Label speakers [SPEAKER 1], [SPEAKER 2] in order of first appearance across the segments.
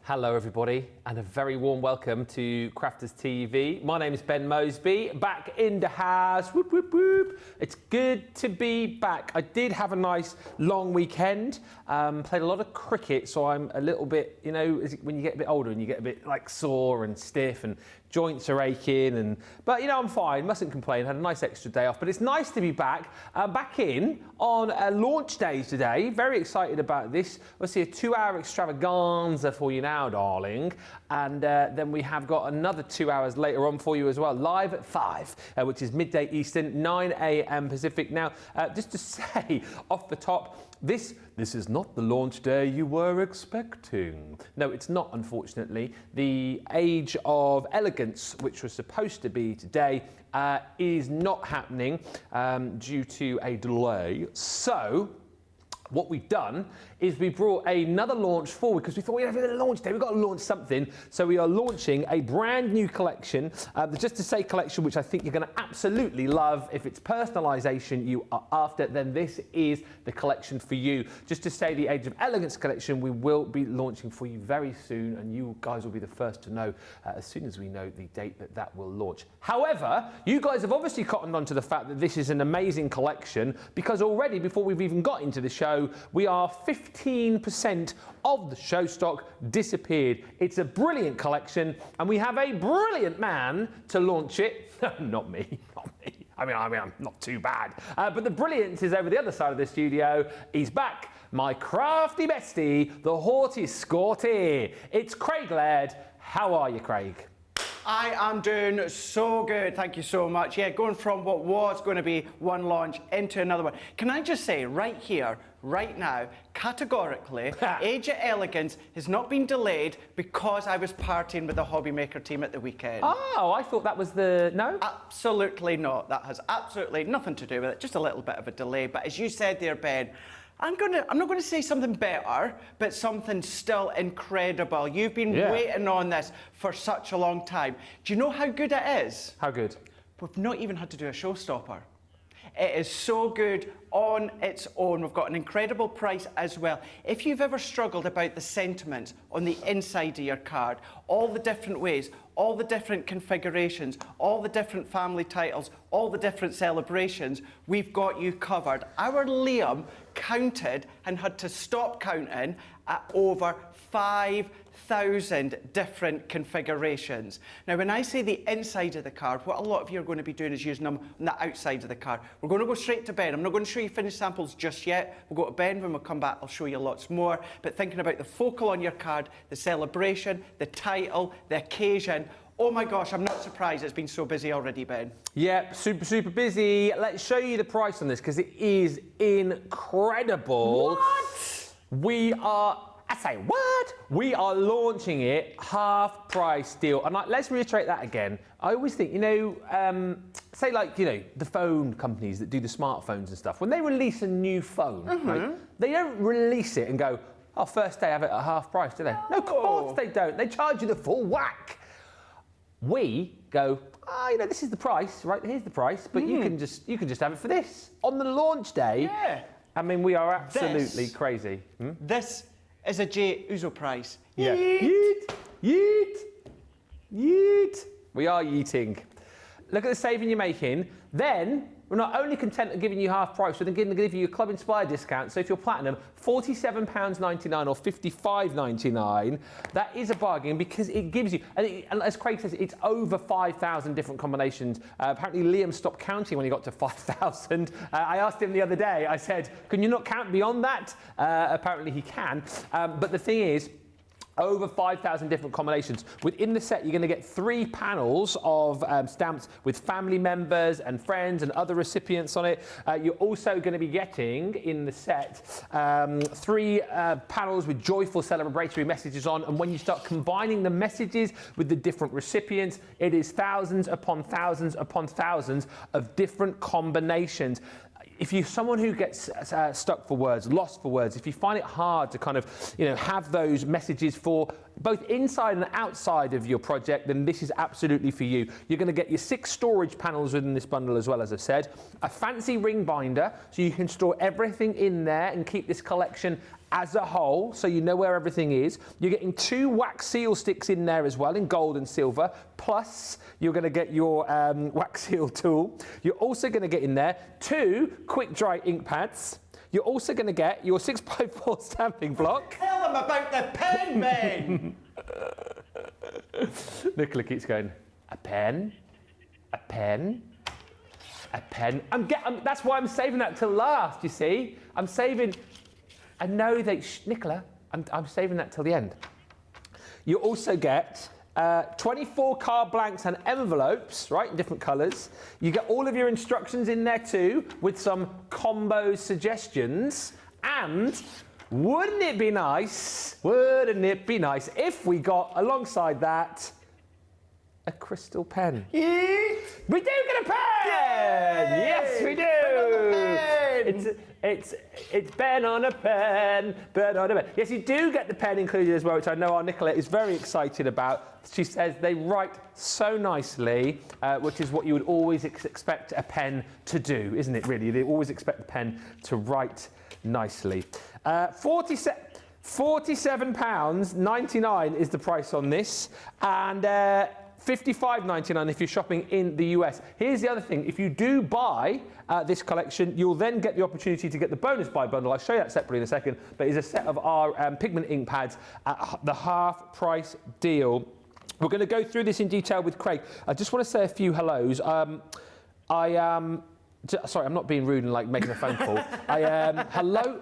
[SPEAKER 1] Hello everybody and a very warm welcome to Crafters TV. My name is Ben Moseby, back in the house, whoop whoop whoop. It's good to be back. I did have a nice long weekend, played a lot of cricket, so I'm a little bit, you know, when you get a bit older and you get a bit like sore and stiff and joints are aching, but you know, I'm fine, mustn't complain, had a nice extra day off, but it's nice to be back in on a launch day today. Very excited about this. We'll see a 2-hour extravaganza for you now, darling, and then we have got another 2 hours later on for you as well, live at 5, which is midday Eastern, 9 a.m. Pacific. Now, just to say off the top, this is not the launch day you were expecting. No, it's not, unfortunately. The Age of Elegance, which was supposed to be today, is not happening due to a delay. So what we've done is we brought another launch forward because we thought we'd have a launch day, we've got to launch something. So we are launching a brand new collection, the Just to Say collection, which I think you're going to absolutely love. If it's personalisation you are after, then this is the collection for you. Just to Say the Age of Elegance collection, we will be launching for you very soon, and you guys will be the first to know as soon as we know the date that will launch. However, you guys have obviously cottoned on to the fact that this is an amazing collection because already, before we've even got into the show, we are 15% of the show stock disappeared. It's a brilliant collection, and we have a brilliant man to launch it. Not me, not me. I mean, I'm not too bad. But the brilliance is over the other side of the studio. He's back, my crafty bestie, the haughty Scotty. It's Craig Laird. How are you, Craig?
[SPEAKER 2] I am doing so good, thank you so much. Yeah, going from what was going to be one launch into another one. Can I just say right here, right now, categorically, Age of Elegance has not been delayed because I was partying with the Hobby Maker team at the weekend.
[SPEAKER 1] Oh, I thought that was the... No?
[SPEAKER 2] Absolutely not. That has absolutely nothing to do with it, just a little bit of a delay. But as you said there, Ben, I'm not going to say something better, but something still incredible. You've been waiting on this for such a long time. Do you know how good it is?
[SPEAKER 1] How good?
[SPEAKER 2] We've not even had to do a showstopper. It is so good on its own. We've got an incredible price as well. If you've ever struggled about the sentiment on the inside of your card, all the different ways, all the different configurations, all the different family titles, all the different celebrations, we've got you covered. Our Liam counted and had to stop counting at over 5,000 different configurations. Now, when I say the inside of the card, what a lot of you are going to be doing is using them on the outside of the card. We're going to go straight to Ben. I'm not going to show you finished samples just yet. We'll go to Ben. When we come back, I'll show you lots more. But thinking about the focal on your card, the celebration, the title, the occasion, oh my gosh, I'm not surprised it's been so busy already, Ben.
[SPEAKER 1] Yeah, super busy. Let's show you the price on this because it is incredible.
[SPEAKER 2] What?
[SPEAKER 1] We are launching it half price deal. And let's reiterate that again. I always think, you know, say like, you know, the phone companies that do the smartphones and stuff, when they release a new phone, right, they don't release it and go, oh, first day have it at half price, do they? No, of course they don't. They charge you the full whack. We go, you know, this is the price, right? Here's the price, but you can just have it for this on the launch day.
[SPEAKER 2] Yeah.
[SPEAKER 1] I mean, we are absolutely crazy.
[SPEAKER 2] This is a J Uzo price.
[SPEAKER 1] Yeah. Yeet, yeet, yeet. We are yeeting. Look at the saving you're making. Then we're not only content of giving you half price, we're going to give you a Club Inspired discount. So if you're platinum, £47.99 or £55.99. That is a bargain because it gives you, and as Craig says, it's over 5,000 different combinations. Apparently Liam stopped counting when he got to 5,000. I asked him the other day, I said, can you not count beyond that? Apparently he can. But the thing is, over 5,000 different combinations. Within the set, you're going to get 3 panels of stamps with family members and friends and other recipients on it. You're also going to be getting, in the set, 3 panels with joyful celebratory messages on. And when you start combining the messages with the different recipients, it is thousands upon thousands upon thousands of different combinations. If you're someone who gets stuck for words, lost for words, if you find it hard to kind of, you know, have those messages for both inside and outside of your project, then this is absolutely for you. You're going to get your 6 storage panels within this bundle as well, as I've said, a fancy ring binder, so you can store everything in there and keep this collection as a whole, so you know where everything is. You're getting 2 wax seal sticks in there as well, in gold and silver, plus you're going to get your wax seal tool. You're also going to get in there 2 quick dry ink pads. You're also going to get your 6x4 stamping block.
[SPEAKER 2] Tell them about the pen, Ben!
[SPEAKER 1] Nicola keeps going, a pen, a pen, a pen. That's why I'm saving that till last, you see. I'm saving, I know that, Nicola, I'm saving that till the end. You also get 24 card blanks and envelopes, right, in different colours. You get all of your instructions in there too, with some combo suggestions. And wouldn't it be nice if we got, alongside that, a crystal pen?
[SPEAKER 2] Yeet.
[SPEAKER 1] We do get a pen!
[SPEAKER 2] Yay!
[SPEAKER 1] Yes, we do! It's pen on a pen, pen on a pen. Yes, you do get the pen included as well, which I know our Nicola is very excited about. She says they write so nicely, which is what you would always expect a pen to do, isn't it, really? They always expect the pen to write nicely. £47.99 is the price on this, and $55.99 if you're shopping in the US. Here's the other thing. If you do buy this collection, you'll then get the opportunity to get the bonus buy bundle. I'll show you that separately in a second, but it's a set of our pigment ink pads at the half price deal. We're going to go through this in detail with Craig. I just want to say a few hellos. Sorry, I'm not being rude and like making a phone call. Hello.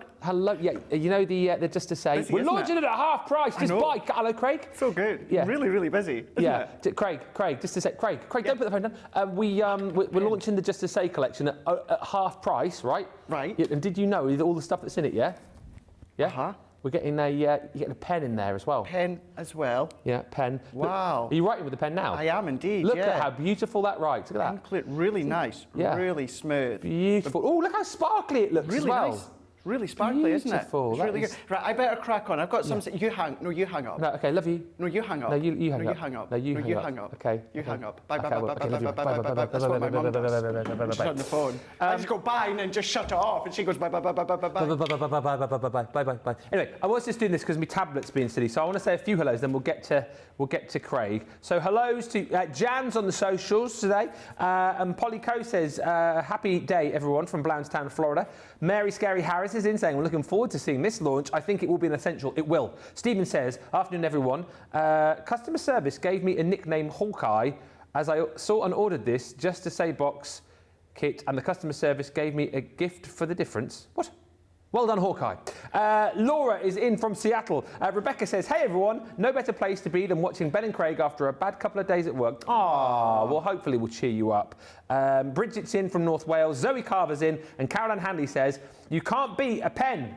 [SPEAKER 1] Yeah, you know the just to say
[SPEAKER 2] Busy,
[SPEAKER 1] we're launching it at half price. Just buy. Hello, Craig.
[SPEAKER 2] So good.
[SPEAKER 1] Yeah.
[SPEAKER 2] Really busy. Isn't it?
[SPEAKER 1] Craig. Just to say, Craig. Don't put the phone down. We're launching the Just to Say collection at half price, right?
[SPEAKER 2] Right.
[SPEAKER 1] Yeah, and did you know all the stuff that's in it? Yeah. Yeah.
[SPEAKER 2] Uh-huh.
[SPEAKER 1] We're getting you're getting a pen in there as well.
[SPEAKER 2] Pen as well.
[SPEAKER 1] Yeah, pen.
[SPEAKER 2] Wow.
[SPEAKER 1] Look, are you writing with the pen now?
[SPEAKER 2] I am indeed.
[SPEAKER 1] Look
[SPEAKER 2] yeah.
[SPEAKER 1] at how beautiful that writes. Look at that.
[SPEAKER 2] Really nice.
[SPEAKER 1] Yeah.
[SPEAKER 2] Really smooth.
[SPEAKER 1] Beautiful. Oh, look how sparkly it looks
[SPEAKER 2] Really
[SPEAKER 1] as well.
[SPEAKER 2] nice. Really sparkly, isn't it?
[SPEAKER 1] Beautiful.
[SPEAKER 2] It's really good. Right, I better crack on. I've got some. You hang up.
[SPEAKER 1] No, okay, love you.
[SPEAKER 2] No, you hang up.
[SPEAKER 1] No, you hang
[SPEAKER 2] no,
[SPEAKER 1] up.
[SPEAKER 2] You hang up.
[SPEAKER 1] No, you
[SPEAKER 2] no,
[SPEAKER 1] hang up.
[SPEAKER 2] up.
[SPEAKER 1] Okay.
[SPEAKER 2] You hang up. Bye,
[SPEAKER 1] Okay,
[SPEAKER 2] bye,
[SPEAKER 1] well,
[SPEAKER 2] bye,
[SPEAKER 1] okay,
[SPEAKER 2] bye,
[SPEAKER 1] love
[SPEAKER 2] bye,
[SPEAKER 1] you.
[SPEAKER 2] bye, bye, bye. That's what my mum does. She's on the phone. I just go bye and then just shut it off, and she goes bye, bye, bye, bye, bye, bye.
[SPEAKER 1] Bye. Anyway, I was just doing this because my tablet's being silly, so I want to say a few hellos, then we'll get to Craig. So hellos to Jan's on the socials today, and Polly Coe says happy day everyone from Blountstown, Florida. Mary Scary Harris is in saying we're looking forward to seeing this launch. I think it will be an essential. It will. Stephen says afternoon everyone. Customer service gave me a nickname Hawkeye as I saw and ordered this Just to Say box kit, and the customer service gave me a gift for the difference. What? Well done, Hawkeye. Laura is in from Seattle. Rebecca says, hey, everyone. No better place to be than watching Ben and Craig after a bad couple of days at work. Ah, well, hopefully we'll cheer you up. Bridget's in from North Wales. Zoe Carver's in. And Caroline Handley says, you can't beat a pen.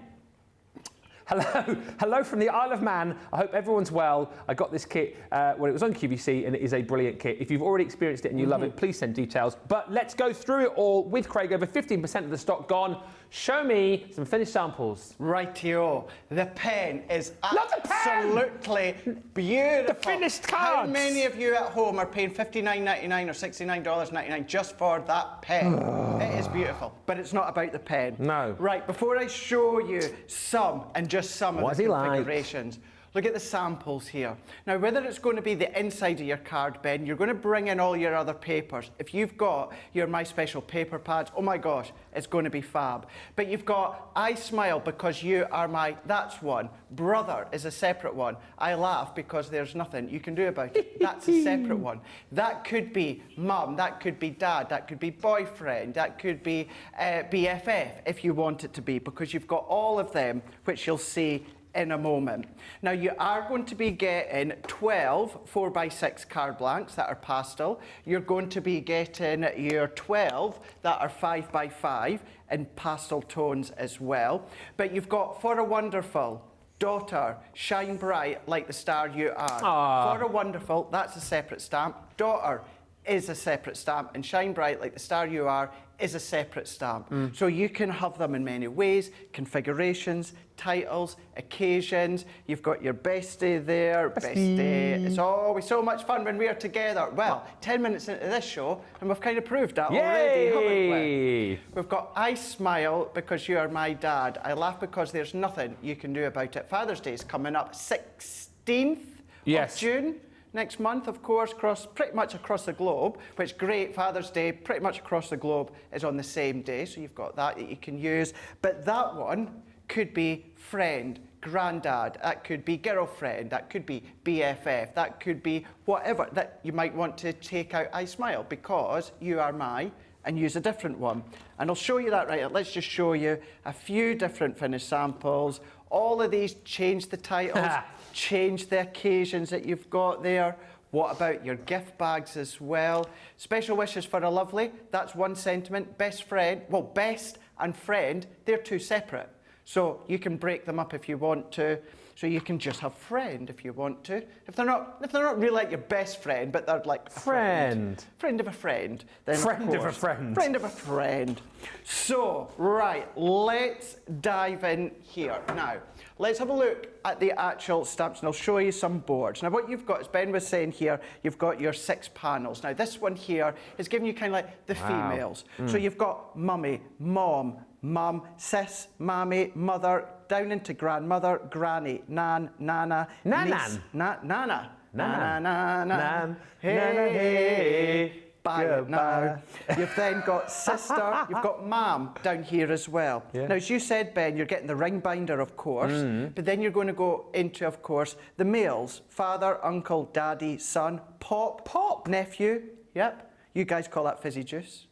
[SPEAKER 1] Hello from the Isle of Man. I hope everyone's well. I got this kit when it was on QVC, and it is a brilliant kit. If you've already experienced it and you love it, please send details. But let's go through it all with Craig. Over 15% of the stock gone. Show me some finished samples.
[SPEAKER 2] Rightio. The pen is
[SPEAKER 1] Not the pen!
[SPEAKER 2] absolutely beautiful.
[SPEAKER 1] The finished cards.
[SPEAKER 2] How many of you at home are paying $59.99 or $69.99 just for that pen? It is beautiful, but it's not about the pen.
[SPEAKER 1] No.
[SPEAKER 2] Right, before I show you some and just some of
[SPEAKER 1] What's
[SPEAKER 2] the
[SPEAKER 1] he like?
[SPEAKER 2] configurations, look at the samples here. Now, whether it's going to be the inside of your card, Ben, you're going to bring in all your other papers. If you've got your My Special paper pads, oh my gosh, it's going to be fab. But you've got I Smile because you are my, that's one. Brother is a separate one. I Laugh because there's nothing you can do about it. That's a separate one. That could be mum, that could be dad, that could be boyfriend, that could be BFF if you want it to be, because you've got all of them, which you'll see in a moment. Now you are going to be getting 12 4x6 card blanks that are pastel. You're going to be getting your 12 that are 5x5 in pastel tones as well. But you've got For a Wonderful, Daughter, Shine Bright Like the Star You Are.
[SPEAKER 1] Aww.
[SPEAKER 2] For a Wonderful, that's a separate stamp. Daughter is a separate stamp, and Shine Bright Like the Star You Are is a separate stamp. So you can have them in many ways, configurations, titles, occasions. You've got your bestie there, bestie. It's always so much fun when we are together. Well, 10 minutes into this show, and we've kind of proved that already, haven't we? We've got I smile because you are my dad. I laugh because there's nothing you can do about it. Father's Day is coming up 16th of June. Next month, of course, pretty much across the globe, which great, Father's Day, pretty much across the globe is on the same day, so you've got that you can use. But that one could be friend, granddad, that could be girlfriend, that could be BFF, that could be whatever that you might want to take out I smile because you are my, and use a different one. And I'll show you that right now. Let's just show you a few different finished samples. All of these change the titles, change the occasions that you've got there. What about your gift bags as well? Special wishes for a lovely, that's one sentiment. Best friend, well, best and friend, they're two separate. So you can break them up if you want to. So you can just have friend if you want to. If they're not really like your best friend, but they're like a friend. Friend of a friend. Then
[SPEAKER 1] friend of a friend.
[SPEAKER 2] Friend of a friend. So, right, let's dive in here. Now, let's have a look at the actual stamps and I'll show you some boards. Now what you've got, as Ben was saying here, you've got your 6 panels. Now this one here is giving you kind of like the females. So you've got mummy, mom, mum, sis, mammy, mother, down into grandmother, granny, nan, nana, niece, nana, nana, hey, bye now. You've then got sister, you've got mum down here as well. Now, as you said, Ben, you're getting the ring binder, of course, but then you're going to go into, of course, the males, father, uncle, daddy, son, pop, nephew, yep. You guys call that fizzy juice.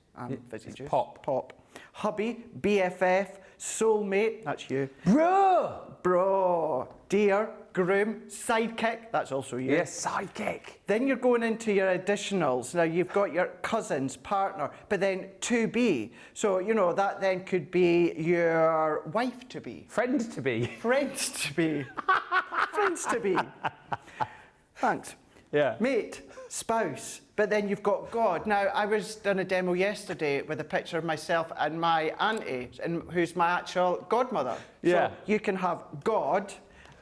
[SPEAKER 2] Fizzy juice. Pop. Hubby, BFF, soulmate, that's you. Bro. Dear, groom, sidekick, that's also you.
[SPEAKER 1] Yes, sidekick.
[SPEAKER 2] Then you're going into your additionals. Now you've got your cousins, partner, but then to be. So, you know, that then could be your wife to be.
[SPEAKER 1] Friend to be.
[SPEAKER 2] Friends to be. Friends to be. Thanks.
[SPEAKER 1] Yeah.
[SPEAKER 2] Mate, spouse, but then you've got God. Now, I was done a demo yesterday with a picture of myself and my auntie, who's my actual godmother.
[SPEAKER 1] Yeah.
[SPEAKER 2] So you can have God,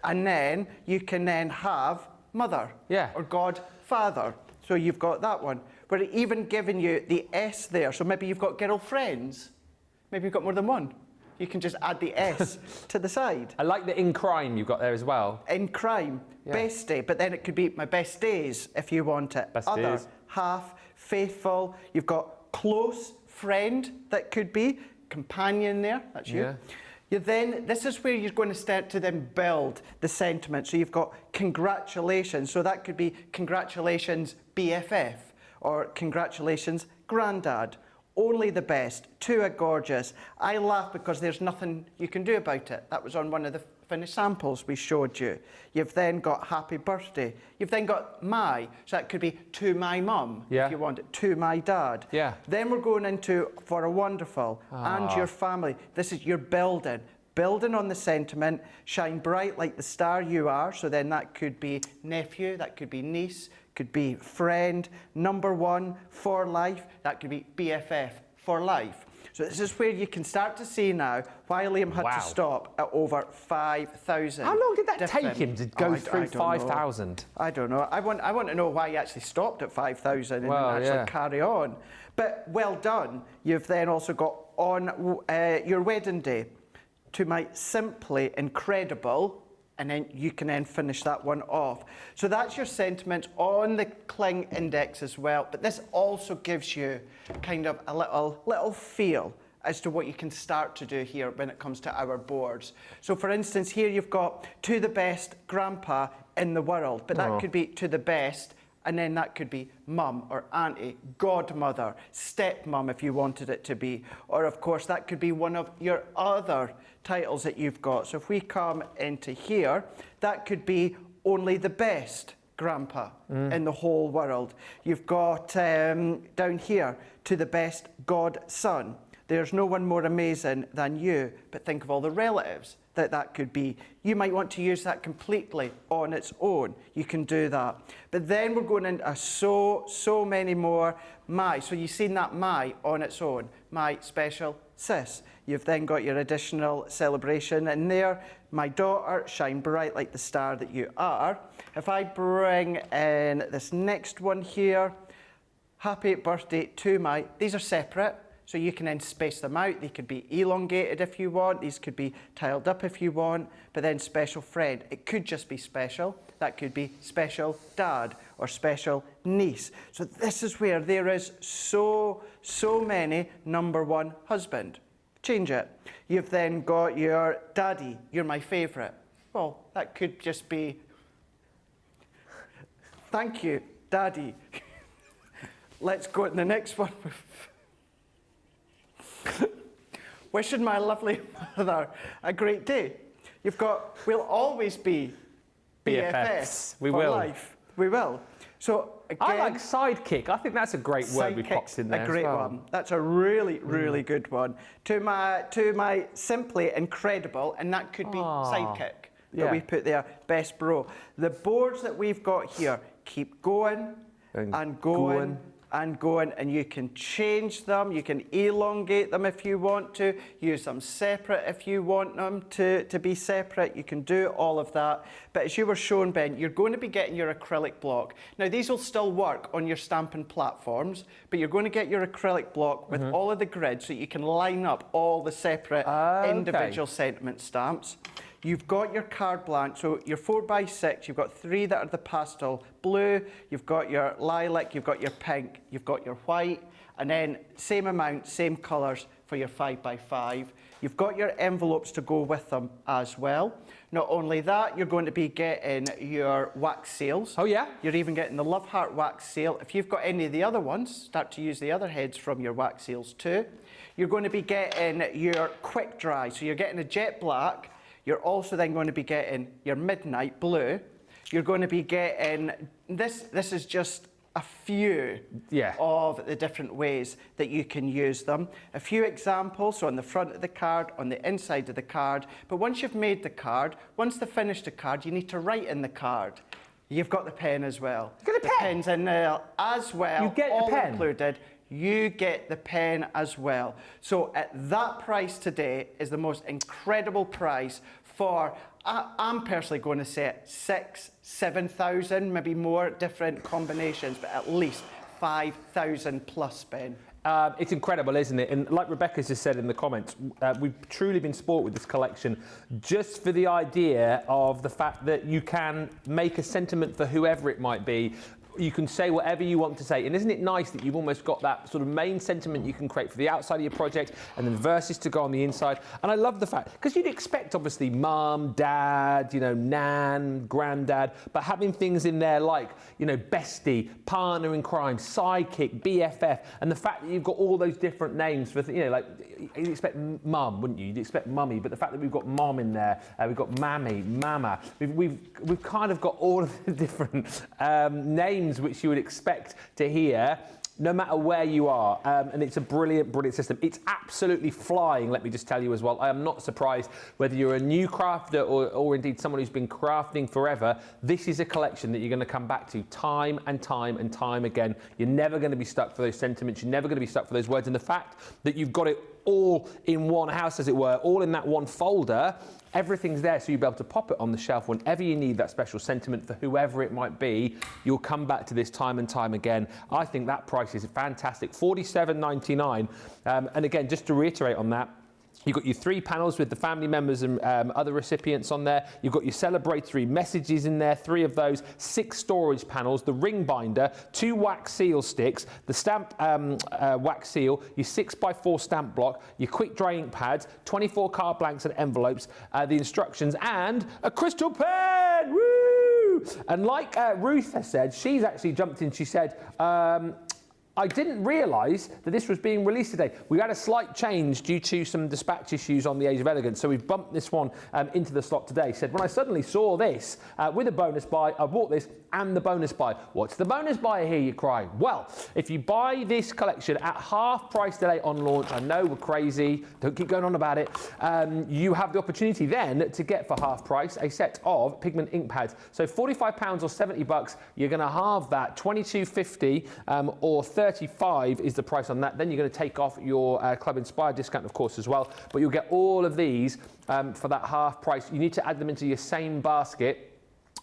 [SPEAKER 2] and then you can then have mother.
[SPEAKER 1] Yeah.
[SPEAKER 2] Or godfather. So you've got that one. We're even giving you the S there. So maybe you've got girlfriends. Maybe you've got more than one. You can just add the S to the side.
[SPEAKER 1] I like the in crime you've got there as well.
[SPEAKER 2] In crime, bestie, but then it could be my best days if you want it.
[SPEAKER 1] Best
[SPEAKER 2] Other,
[SPEAKER 1] days.
[SPEAKER 2] half, faithful. You've got close friend, that could be companion there. That's you.
[SPEAKER 1] Yeah.
[SPEAKER 2] You then, this is where you're going to start to then build the sentiment. So you've got congratulations. So that could be congratulations BFF or congratulations granddad. Only the best, too gorgeous. I laugh because there's nothing you can do about it. That was on one of the finished samples we showed you. You've then got happy birthday. You've then got my, so that could be to my mum, if you want it, to my dad.
[SPEAKER 1] Yeah.
[SPEAKER 2] Then we're going into for a wonderful and your family. This is your building. Building on the sentiment, shine bright like the star you are. So then that could be nephew, that could be niece, could be friend, number one for life, that could be BFF for life. So this is where you can start to see now why Liam had to stop at over 5,000.
[SPEAKER 1] How long did that take him to go through 5,000?
[SPEAKER 2] I don't know. I want to know why he actually stopped at 5,000 and actually carry on. But well done. You've then also got on your wedding day, to my simply incredible, and then you can then finish that one off. So that's your sentiment on the Kling Index as well, but this also gives you kind of a little feel as to what you can start to do here when it comes to our boards. So for instance, here you've got to the best grandpa in the world, but that could be to the best, and then that could be mum or auntie, godmother, stepmom if you wanted it to be. Or of course, that could be one of your other titles that you've got. So if we come into here, that could be only the best grandpa in the whole world. You've got down here, to the best godson. There's no one more amazing than you, but think of all the relatives that could be. You might want to use that completely on its own. You can do that. But then we're going into so many more my. So you've seen that my on its own, my special sis. You've then got your additional celebration in there. My daughter, shine bright like the star that you are. If I bring in this next one here, happy birthday to my, these are separate. So you can then space them out. They could be elongated if you want. These could be tiled up if you want. But then special friend, it could just be special. That could be special dad or special niece. So this is where there is so many number one husband. Change it. You've then got your daddy, you're my favourite. Well, that could just be, thank you, daddy. Let's go to the next one. Wishing my lovely mother a great day. You've got, we'll always be BFFs
[SPEAKER 1] We
[SPEAKER 2] for
[SPEAKER 1] will.
[SPEAKER 2] life. We will. So again,
[SPEAKER 1] I like sidekick. I think that's a great word we popped in there.
[SPEAKER 2] A great
[SPEAKER 1] as well.
[SPEAKER 2] one. That's a really good one. To my simply incredible, and that could be sidekick that we put there, best bro. The boards that we've got here keep going and going and going, and you can change them, you can elongate them if you want to, use them separate if you want them to be separate, you can do all of that. But as you were shown, Ben, you're going to be getting your acrylic block. Now these will still work on your stamping platforms, but you're going to get your acrylic block with all of the grids so you can line up all the separate individual sentiment stamps. You've got your card blank, so your 4x6, you've got 3 that are the pastel blue, you've got your lilac, you've got your pink, you've got your white, and then same amount, same colours for your 5x5. You've got your envelopes to go with them as well. Not only that, you're going to be getting your wax seals.
[SPEAKER 1] Oh yeah?
[SPEAKER 2] You're even getting the Love Heart wax seal. If you've got any of the other ones, start to use the other heads from your wax seals too. You're going to be getting your quick dry, so you're getting a jet black. You're also then going to be getting your midnight blue. You're going to be getting, this is just a few of the different ways that you can use them. A few examples, so on the front of the card, on the inside of the card. But once you've made the card, once they've finished the card, you need to write in the card. You've got the pen as well.
[SPEAKER 1] You get a pen?
[SPEAKER 2] The pen's in there as well.
[SPEAKER 1] You get
[SPEAKER 2] all
[SPEAKER 1] the pen?
[SPEAKER 2] included. You get the pen as well. So at that price today is the most incredible price for, I'm personally going to say 6,000, 7,000, maybe more different combinations, but at least 5,000 plus, Ben.
[SPEAKER 1] It's incredible, isn't it? And like Rebecca's just said in the comments, we've truly been spoilt with this collection just for the idea of the fact that you can make a sentiment for whoever it might be. You can say whatever you want to say. And isn't it nice that you've almost got that sort of main sentiment you can create for the outside of your project and then verses to go on the inside. And I love the fact, because you'd expect obviously mum, dad, you know, nan, granddad, but having things in there like, you know, bestie, partner in crime, sidekick, BFF, and the fact that you've got all those different names for, you know, like you'd expect mum, wouldn't you? You'd expect mummy, but the fact that we've got mom in there, we've got mammy, mama, we've kind of got all of the different names which you would expect to hear no matter where you are, and it's a brilliant system. It's absolutely flying, let me just tell you as well. I am not surprised whether you're a new crafter or indeed someone who's been crafting forever. This is a collection that you're going to come back to time and time again. You're never going to be stuck for those sentiments. You're never going to be stuck for those words. And the fact that you've got it all in one house, as it were, all in that one folder, everything's there, so you'll be able to pop it on the shelf whenever you need that special sentiment for whoever it might be. You'll come back to this time and time again. I think that price is fantastic, $47.99. And again, just to reiterate on that, you've got your 3 panels with the family members and other recipients on there. You've got your celebratory messages in there, 3 of those, 6 storage panels, the ring binder, 2 wax seal sticks, the stamp wax seal, your 6x4 stamp block, your quick dry ink pads, 24 card blanks and envelopes, the instructions, and a crystal pen! Woo! And like Ruth has said, she's actually jumped in, she said, I didn't realise that this was being released today. We had a slight change due to some dispatch issues on the Age of Elegance, so we've bumped this one into the slot today. Said, when I suddenly saw this with a bonus buy, I bought this and the bonus buy. What's the bonus buy, I hear you cry? Well, if you buy this collection at half price today on launch, I know we're crazy, don't keep going on about it, you have the opportunity then to get for half price a set of pigment ink pads. So £45 or $70, you're going to halve that. £22.50 or $35 is the price on that. Then you're going to take off your Club Inspired discount, of course, as well. But you'll get all of these for that half price. You need to add them into your same basket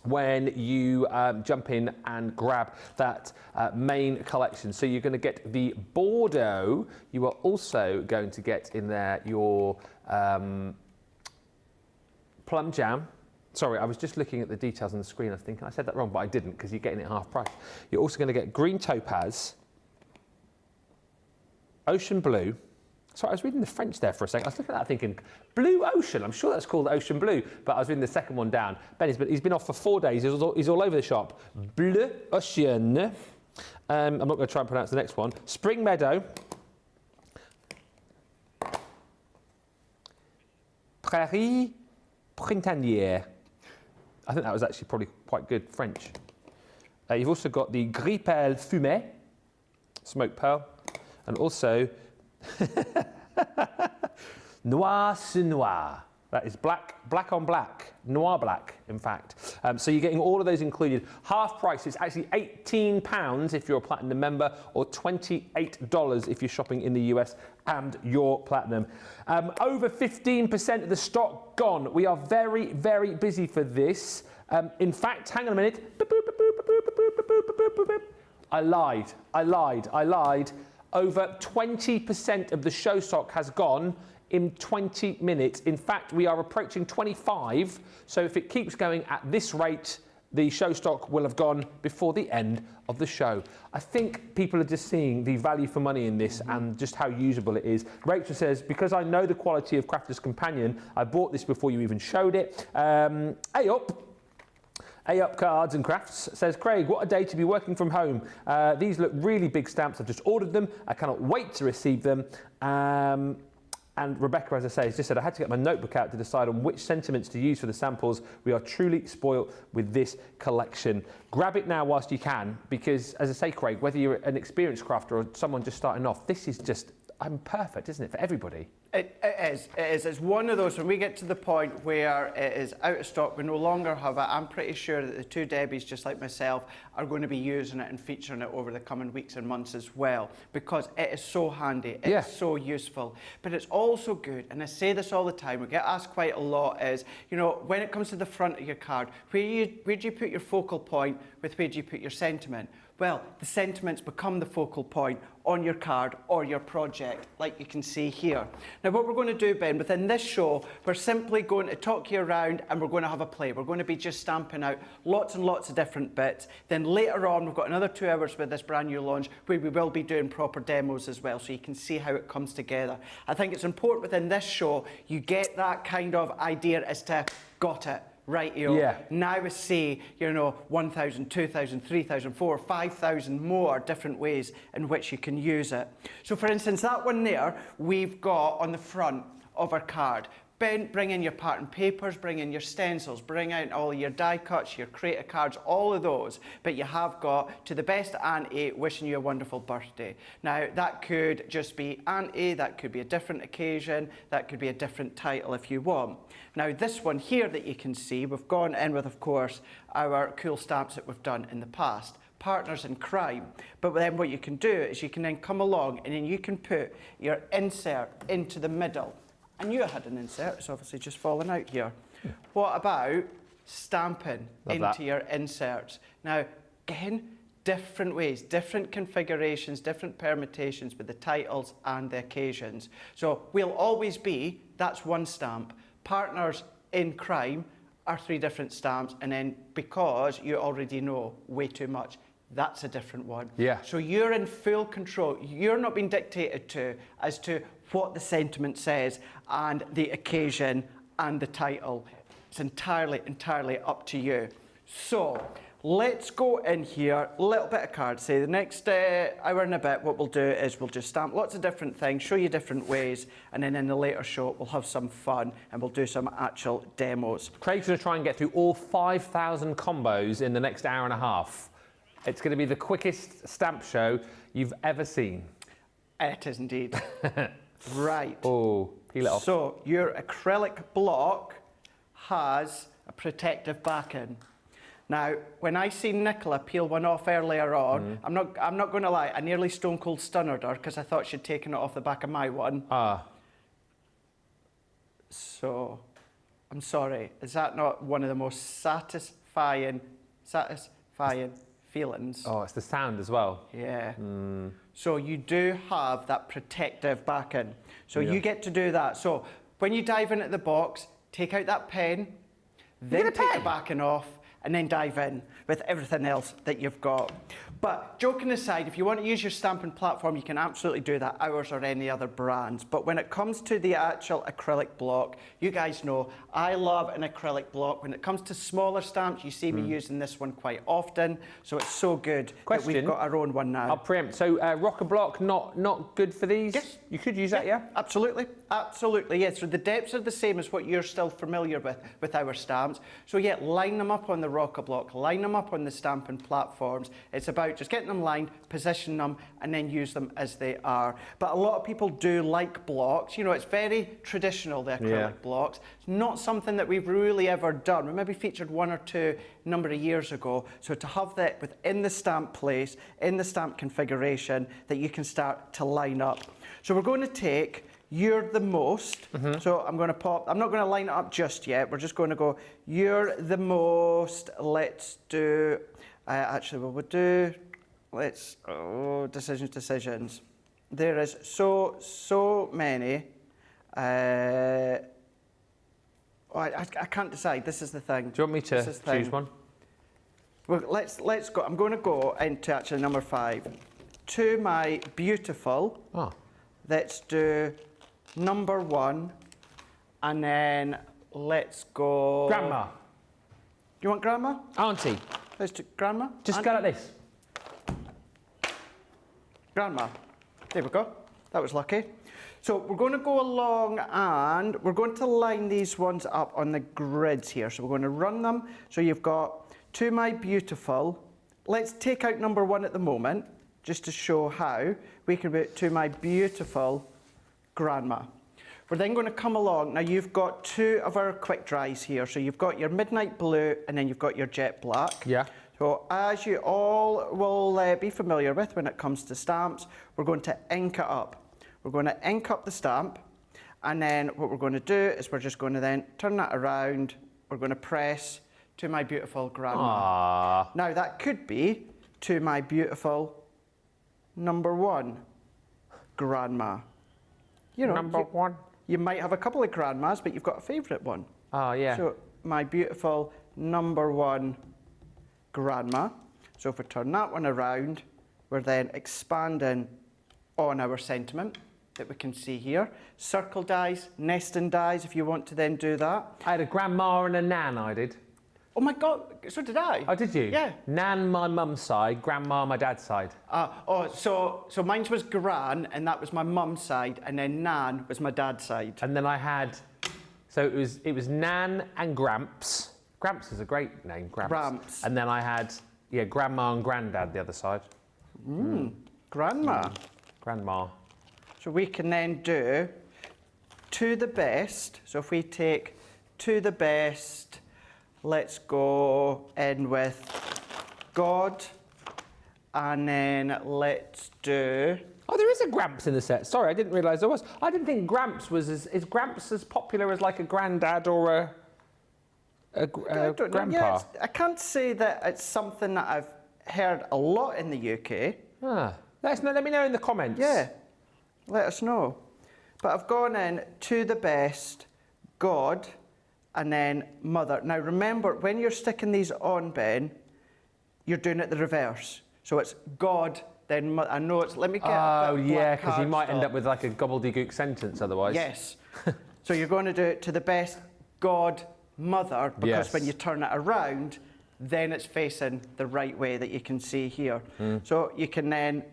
[SPEAKER 1] when you jump in and grab that main collection. So you're going to get the Bordeaux. You are also going to get in there your plum jam. Sorry, I was just looking at the details on the screen. I was thinking I said that wrong, but I didn't, because you're getting it half price. You're also going to get green topaz, ocean blue. Sorry, I was reading the French there for a second. I was looking at that thinking, blue ocean. I'm sure that's called ocean blue, but I was reading the second one down. He's been off for 4 days. He's all over the shop. Bleu ocean. I'm not going to try and pronounce the next one. Spring meadow. Prairie printanière. I think that was actually probably quite good French. You've also got the Gris Perle Fumé, smoked pearl, and also Noir sur Noir. That is black on black, noir black, in fact. So you're getting all of those included. Half price is actually £18 if you're a Platinum member, or $28 if you're shopping in the US and you're Platinum. Over 15% of the stock gone. We are very, very busy for this. In fact, hang on a minute. I lied. Over 20% of the show stock has gone in 20 minutes. In fact, we are approaching 25. So if it keeps going at this rate, the show stock will have gone before the end of the show. I think people are just seeing the value for money in this and just how usable it is. Rachel says, because I know the quality of Crafter's Companion, I bought this before you even showed it. A-Up Cards and Crafts says, Craig, what a day to be working from home. These look really big stamps. I've just ordered them. I cannot wait to receive them. And Rebecca, as I say, has just said, I had to get my notebook out to decide on which sentiments to use for the samples. We are truly spoiled with this collection. Grab it now whilst you can, because, as I say, Craig, whether you're an experienced crafter or someone just starting off, this is just perfect, isn't it, for everybody?
[SPEAKER 2] It is. It's one of those, when we get to the point where it is out of stock, we no longer have it, I'm pretty sure that the two Debbies, just like myself, are going to be using it and featuring it over the coming weeks and months as well, because it is so handy, it's so useful. But it's also good, and I say this all the time, we get asked quite a lot, is, you know, when it comes to the front of your card, where do you put your focal point with where do you put your sentiment? Well, the sentiments become the focal point on your card or your project, like you can see here. Now, what we're going to do, Ben, within this show, we're simply going to talk you around and we're going to have a play. We're going to be just stamping out lots and lots of different bits. Then later on, we've got another 2 hours with this brand new launch where we will be doing proper demos as well, so you can see how it comes together. I think it's important within this show, you get that kind of idea as to, got it. Right, you know, now we see, you know, 1,000, 2,000, 3,000, 4,000, 5,000 more different ways in which you can use it. So, for instance, that one there, we've got on the front of our card. Ben, bring in your pattern papers, bring in your stencils, bring out all your die cuts, your creative cards, all of those. But you have got, to the best Auntie, wishing you a wonderful birthday. Now, that could just be Auntie, that could be a different occasion, that could be a different title if you want. Now, this one here that you can see, we've gone in with, of course, our cool stamps that we've done in the past. Partners in crime. But then what you can do is you can then come along and then you can put your insert into the middle. I knew I had an insert, it's obviously just fallen out here. What about stamping into your inserts? Now, again, different ways, different configurations, different permutations with the titles and the occasions. So we'll always be, that's one stamp. Partners in crime are 3 different stamps, and then because you already know way too much, that's a different one. Yeah. So you're in full control. You're not being dictated to as to what the sentiment says and the occasion and the title. It's entirely up to you. So let's go in here, a little bit of cards. Say the next hour and a bit, what we'll do is we'll just stamp lots of different things, show you different ways, and then in the later show, we'll have some fun and we'll do some actual demos.
[SPEAKER 1] Craig's going to try and get through all 5,000 combos in the next hour and a half. It's going to be the quickest stamp show you've ever seen.
[SPEAKER 2] It is indeed. Right.
[SPEAKER 1] Oh, peel it off.
[SPEAKER 2] So your acrylic block has a protective backing. Now, when I seen Nicola peel one off earlier on, I'm not going to lie, I nearly stone cold stunned her because I thought she'd taken it off the back of my one. So, I'm sorry. Is that not one of the most satisfying feelings?
[SPEAKER 1] Oh, it's the sound as well.
[SPEAKER 2] Yeah. So you do have that protective backing. So you get to do that. So when you dive into the box, take out that pen, then take the backing off, and then dive in with everything else that you've got. But joking aside, if you want to use your stamping platform, you can absolutely do that, ours or any other brands. But when it comes to the actual acrylic block, you guys know I love an acrylic block. When it comes to smaller stamps, you see me using this one quite often. So it's so good that we've got our own one now.
[SPEAKER 1] I'll preempt. So rocker block, not good for these?
[SPEAKER 2] Yes.
[SPEAKER 1] You could use that, yeah?
[SPEAKER 2] Absolutely. Absolutely, yes. So the depths are the same as what you're still familiar with our stamps. So yeah, line them up on the rocker block, line them up on the stamping platforms. It's about just getting them lined, position them, and then use them as they are. But a lot of people do like blocks. You know, it's very traditional, the acrylic blocks. It's not something that we've really ever done. We maybe featured one or two a number of years ago. So to have that within the stamp place, in the stamp configuration, that you can start to line up. So we're going to take You're the Most. So I'm going to pop, I'm not going to line it up just yet. We're just going to go, You're the Most. Let's do, actually, what we'll do, let's, decisions. There is so many. I can't decide. This is the thing.
[SPEAKER 1] Do you want me to choose one?
[SPEAKER 2] Well, let's go. I'm going to go into actually number 5. To my beautiful.
[SPEAKER 1] Oh.
[SPEAKER 2] Let's do number 1, and then let's go.
[SPEAKER 1] Grandma.
[SPEAKER 2] You want grandma?
[SPEAKER 1] Auntie.
[SPEAKER 2] Let's do grandma.
[SPEAKER 1] Just go like this.
[SPEAKER 2] Grandma. There we go. That was lucky. So we're going to go along and we're going to line these ones up on the grids here. So we're going to run them. So you've got To My Beautiful. Let's take out number 1 at the moment, just to show how we can put To My Beautiful Grandma. We're then going to come along. Now you've got 2 of our quick dries here. So you've got your Midnight Blue and then you've got your Jet Black.
[SPEAKER 1] Yeah.
[SPEAKER 2] So as you all will be familiar with when it comes to stamps, we're going to ink it up. We're going to ink up the stamp, and then what we're going to do is we're just going to then turn that around. We're going to press To My Beautiful Grandma.
[SPEAKER 1] Aww.
[SPEAKER 2] Now that could be To My Beautiful number 1 Grandma. You know,
[SPEAKER 1] Number 1.
[SPEAKER 2] You might have a couple of grandmas, but you've got a favourite one.
[SPEAKER 1] Oh, yeah.
[SPEAKER 2] So My Beautiful number 1 Grandma. So if we turn that one around, we're then expanding on our sentiment that we can see here. Circle dies, nesting dies, if you want to then do that.
[SPEAKER 1] I had a grandma and a nan, I did.
[SPEAKER 2] Oh my God, so did I.
[SPEAKER 1] Oh, did you?
[SPEAKER 2] Yeah.
[SPEAKER 1] Nan, my mum's side, grandma, my dad's side.
[SPEAKER 2] So mine was Gran, and that was my mum's side, and then Nan was my dad's side.
[SPEAKER 1] And then I had, so it was Nan and Gramps. Gramps is a great name, Gramps.
[SPEAKER 2] Gramps.
[SPEAKER 1] And then I had, grandma and granddad the other side.
[SPEAKER 2] Grandma.
[SPEAKER 1] Grandma.
[SPEAKER 2] So we can then do To the Best. So if we take To the Best, let's go in with God, and then let's do.
[SPEAKER 1] Oh, there is a Gramps in the set. Sorry, I didn't realise there was. I didn't think Gramps was is Gramps as popular as like a granddad or a grandpa?
[SPEAKER 2] Yeah, I can't say that it's something that I've heard a lot in the UK.
[SPEAKER 1] Let me know in the comments.
[SPEAKER 2] Yeah, let us know. But I've gone in To the Best, God, and then Mother. Now remember, when you're sticking these on, Ben, you're doing it the reverse. So it's God, then Mother. I know it's, let me get a bit of black
[SPEAKER 1] because you might end
[SPEAKER 2] cardstock.
[SPEAKER 1] up with like a gobbledygook sentence otherwise.
[SPEAKER 2] Yes. So you're going to do it To the Best, God, Mother, because
[SPEAKER 1] Yes.
[SPEAKER 2] when you turn it around, then it's facing the right way that you can see here. So you can then